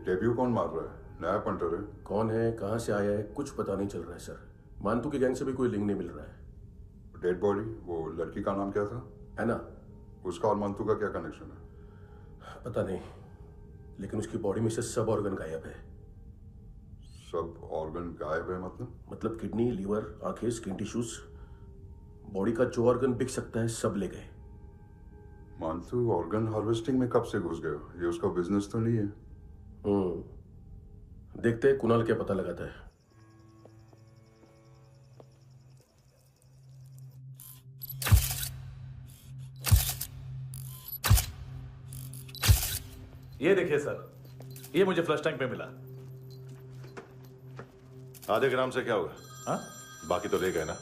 डेब्यू कौन मार रहा है? नया पंटर है। कौन है, कहाँ से आया है, कुछ पता नहीं चल रहा है सर। मानतू की गैंग से भी कोई लिंक नहीं मिल रहा है। डेड बॉडी, वो लड़की का नाम क्या था? एना। उसका और मंतू का क्या कनेक्शन है? पता नहीं, लेकिन उसकी बॉडी में से सब ऑर्गन गायब है। सब ऑर्गन गायब है मतलब किडनी, लीवर, आंखें, स्किन टिश्यूज, बॉडी का जो ऑर्गन बिक सकता है सब ले गए। मंतू ऑर्गन हार्वेस्टिंग में कब से घुस गए? ये उसका बिजनेस तो नहीं है? देखते हैं कुणाल क्या पता लगाता है। ये देखिए सर, ये मुझे फ्लश टैंक में मिला। आधे ग्राम से क्या होगा? हाँ? बाकी तो ले गए ना?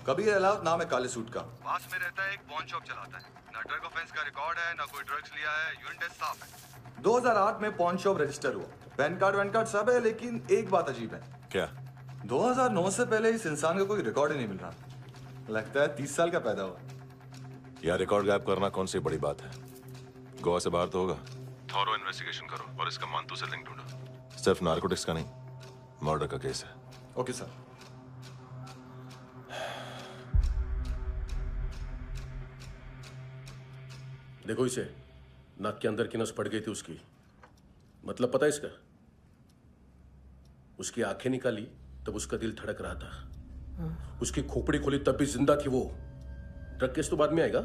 कबीर अलाउद्दीन नाम है काले सूट का। पास में रहता है, एक पॉन शॉप चलाता है। ना ड्रग ऑफेंस का रिकॉर्ड है, ना कोई ड्रग्स लिया है, यूरिन टेस्ट साफ है। 2008 में पॉन शॉप रजिस्टर हुआ, पैन कार्ड वैन कार्ड सब है, लेकिन एक बात अजीब है। क्या? 2009 से पहले इस इंसान का कोई रिकॉर्ड ही नहीं मिल रहा। लगता है 30 साल का पैदा हुआ। यार रिकॉर्ड गायब करना कौन सी बड़ी बात है? गोवा से बाहर तो होगा। थॉरो इन्वेस्टिगेशन करो और इसका मानतू से लिंक ढूंढो। सिर्फ नारकोटिक्स का नहीं, मर्डर का केस है। Okay sir. देखो इसे, नाक के अंदर की नस पड़ गई थी उसकी। मतलब पता है इसका? उसकी आंखें निकाली तब उसका दिल धड़क रहा था। उसकी खोपड़ी खोली तब भी जिंदा थी वो। ड्रग केस तो बाद में आएगा।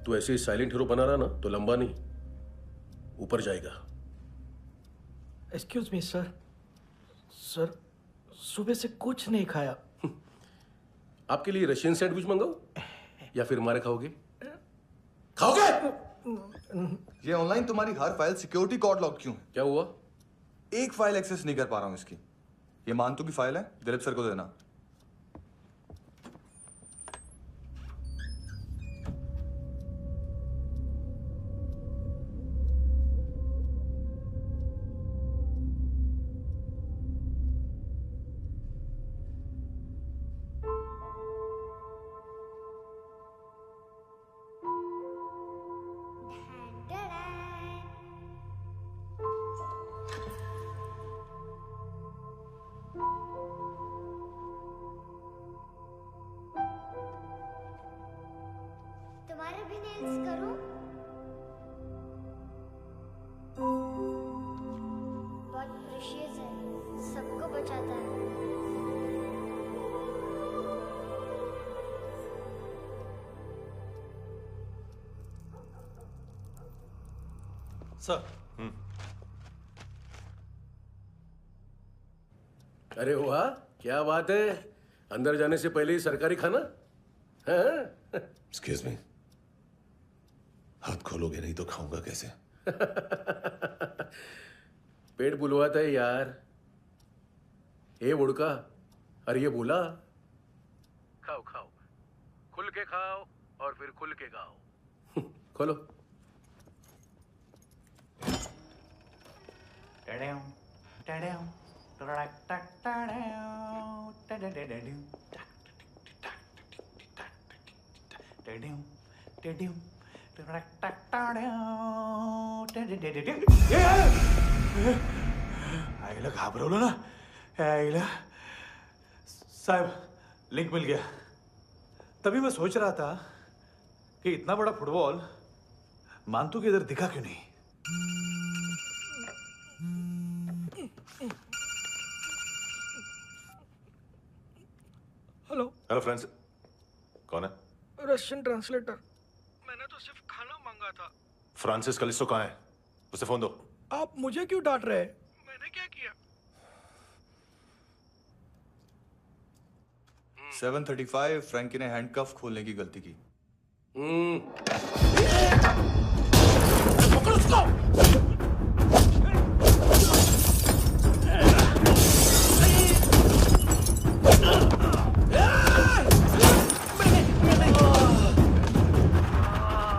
तो ऐसे ही साइलेंट हीरो बना रहा ना तो लंबा नहीं, ऊपर जाएगा। एक्सक्यूज मी सर, सर सुबह से कुछ नहीं खाया। आपके लिए रशियन सैंडविच मंगाओ या फिर हमारे खाओगे? खाओगे? ये ऑनलाइन तुम्हारी हर फाइल सिक्योरिटी कॉर्ड लॉक क्यों है? क्या हुआ? एक फाइल एक्सेस नहीं कर पा रहा हूं इसकी। ये मानतू की फाइल है, दिलीप सर को देना। तुम्हारे भी नेल्स करूं? बहुत प्रेशियस है, सबको बचाता है। सर। अरे वाह, क्या बात है। अंदर जाने से पहले ही सरकारी खाना। एक्सक्यूज मी, हाथ खोलोगे नहीं तो खाऊंगा कैसे? पेट बुलवाता है यार। ए बुड़का, अरे ये बोला। खाओ खाओ, खुल के खाओ और फिर खुल के गाओ। खोलो। आईला घाबरवलं ना। आईला साहब, लिंक मिल गया। तभी मैं सोच रहा था कि इतना बड़ा फुटबॉल मानतू के इधर दिखा क्यों नहीं। हेलो। हेलो फ्रेंड्स, कौन है? Russian translator. मैंने तो सिर्फ खाना मांगा था। फ्रांसिस कलिस्टो कहाँ है? उसे फोन दो। आप मुझे क्यों डांट रहे हैं? मैंने क्या किया? 735 फ्रैंकी ने हैंडकफ खोलने की गलती की। पकड़ो उसको!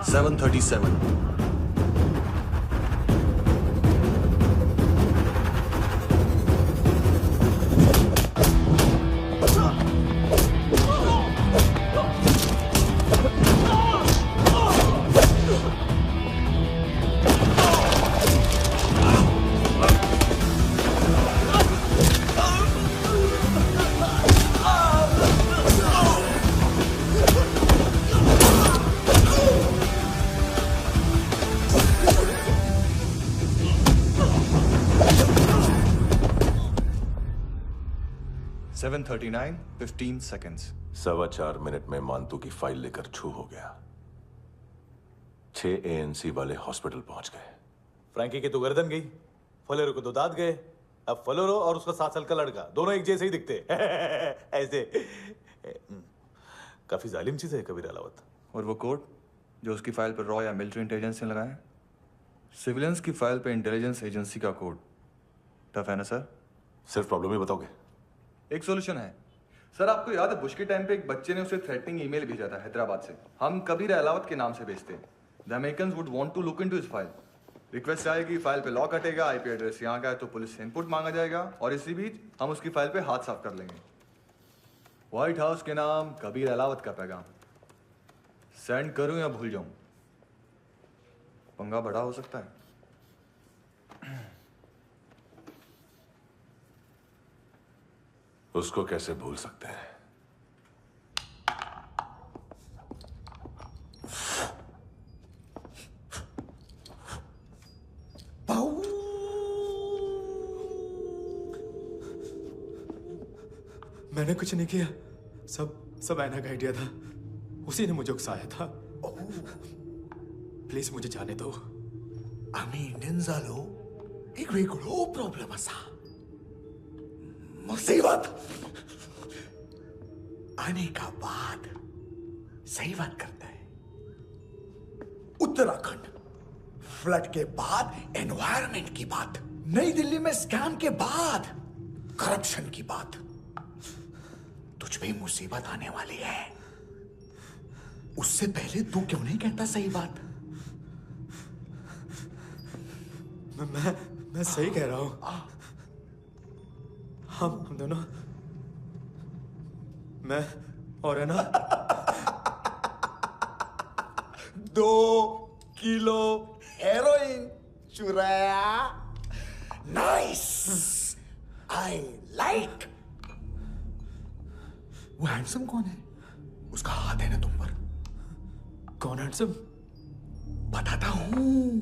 737 Oh! 7:39, 15 seconds. 4.25 मिनट में मानतू की फाइल लेकर छू हो गया। 6 ANC वाले हॉस्पिटल पहुंच गए। फ्रैंकी की तो गर्दन गई, फलेरो को तो दांत गए। अब फलेरो और उसका 7 साल का लड़का दोनों एक जैसे ही दिखते ऐसे। काफी जालिम चीज है कबीर अलावत। और वो कोड जो उसकी फाइल पर रॉ या मिलिट्री इंटेलिजेंस ने लगाया, सिविलियंस की फाइल पे इंटेलिजेंस एजेंसी का कोड। टफ है ना सर? सिर्फ प्रॉब्लम ही बताओगे? एक सॉल्यूशन है सर। आपको याद है बुश के टाइम पे एक बच्चे ने उसे थ्रेटनिंग ईमेल भेजा था हैदराबाद से। हम कबीर अलावत के नाम से भेजते हैं। The Americans would want to look into his file. Request आएगी, फाइल पे लॉक हटेगा, आईपी एड्रेस यहाँ का है तो पुलिस से इनपुट मांगा जाएगा और इसी बीच हम उसकी फाइल पे हाथ साफ कर लेंगे। व्हाइट हाउस के नाम कबीर अलावत का पैगाम। सेंड करूं या भूल जाऊं? पंगा बड़ा हो सकता है। उसको कैसे भूल सकते हैं? मैंने कुछ नहीं किया, सब ऐना का आइडिया था। उसी ने मुझे उकसाया था। प्लीज मुझे जाने दो। आम्ही इंडियन झालो एक वेगळो प्रॉब्लेम असा। मुसीबत आने का बाद सही बात करता है। उत्तराखंड फ्लड के बाद एनवायरनमेंट की बात, नई दिल्ली में स्कैम के बाद करप्शन की बात। तुझ पे मुसीबत आने वाली है, उससे पहले तू क्यों नहीं कहता सही बात? मैं सही कह रहा हूं। हम दोनों, मैं और है ना 2 किलो हेरोइन चुराया। Nice, I like. वो हैंडसम कौन है? उसका हाथ है ना तुम पर? कौन हैंडसम? बताता हूं।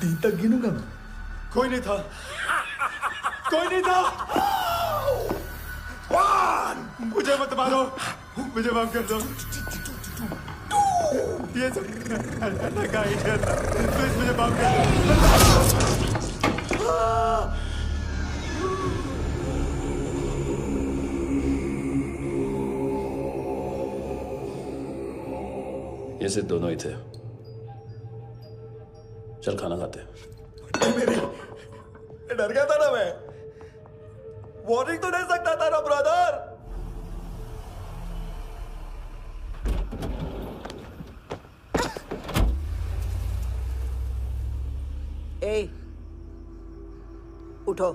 दिन तक गिनूंगा मैं। कोई नहीं था, कोई नहीं था। मुझे मत मारो, मुझे माफ कर दो। ये सब ऐना का आइडिया था। प्लीज मुझे माफ कर दो। ये सिर्फ दोनों ही थे। चल खाना खाते हैं। डर गया था ना मैं। वार्निंग तो दे सकता था ना ब्रदर। ए, उठो।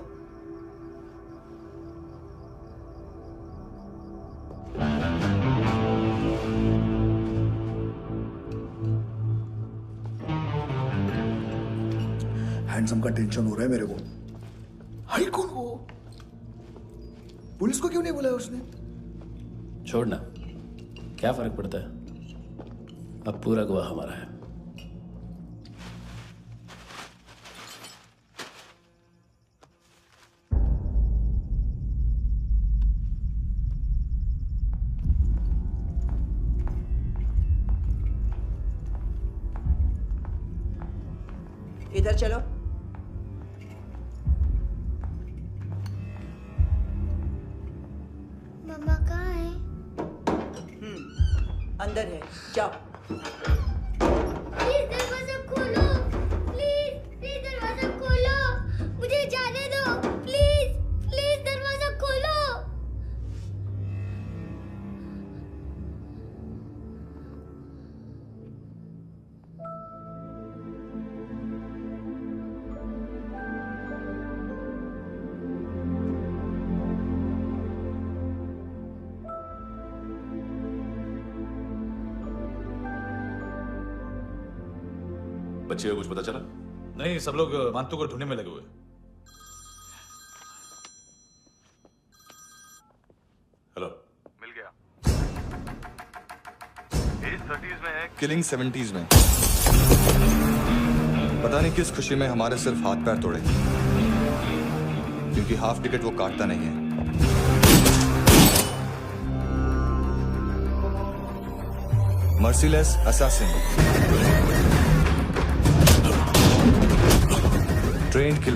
हैंडसम का टेंशन हो रहा है मेरे को। हाई कौन वो? पुलिस को क्यों नहीं बुलाया उसने? छोड़ना, क्या फर्क पड़ता है? अब पूरा गोवा हमारा है। इधर चलो। मम्मा कहाँ है? अंदर है, जाओ। प्लीज दरवाजा खोलो, प्लीज प्लीज दरवाजा खोलो, मुझे जाने दो, प्लीज प्लीज दरवाजा खोलो। बच्चे को कुछ पता चला? नहीं, सब लोग मानतू को ढूंढने में लगे हुए। हेलो, मिल गया। 30s में है, किलिंग 70s में। पता नहीं किस खुशी में हमारे सिर्फ हाथ पैर तोड़े, क्योंकि हाफ टिकट वो काटता नहीं है। Merciless assassin, trained killer.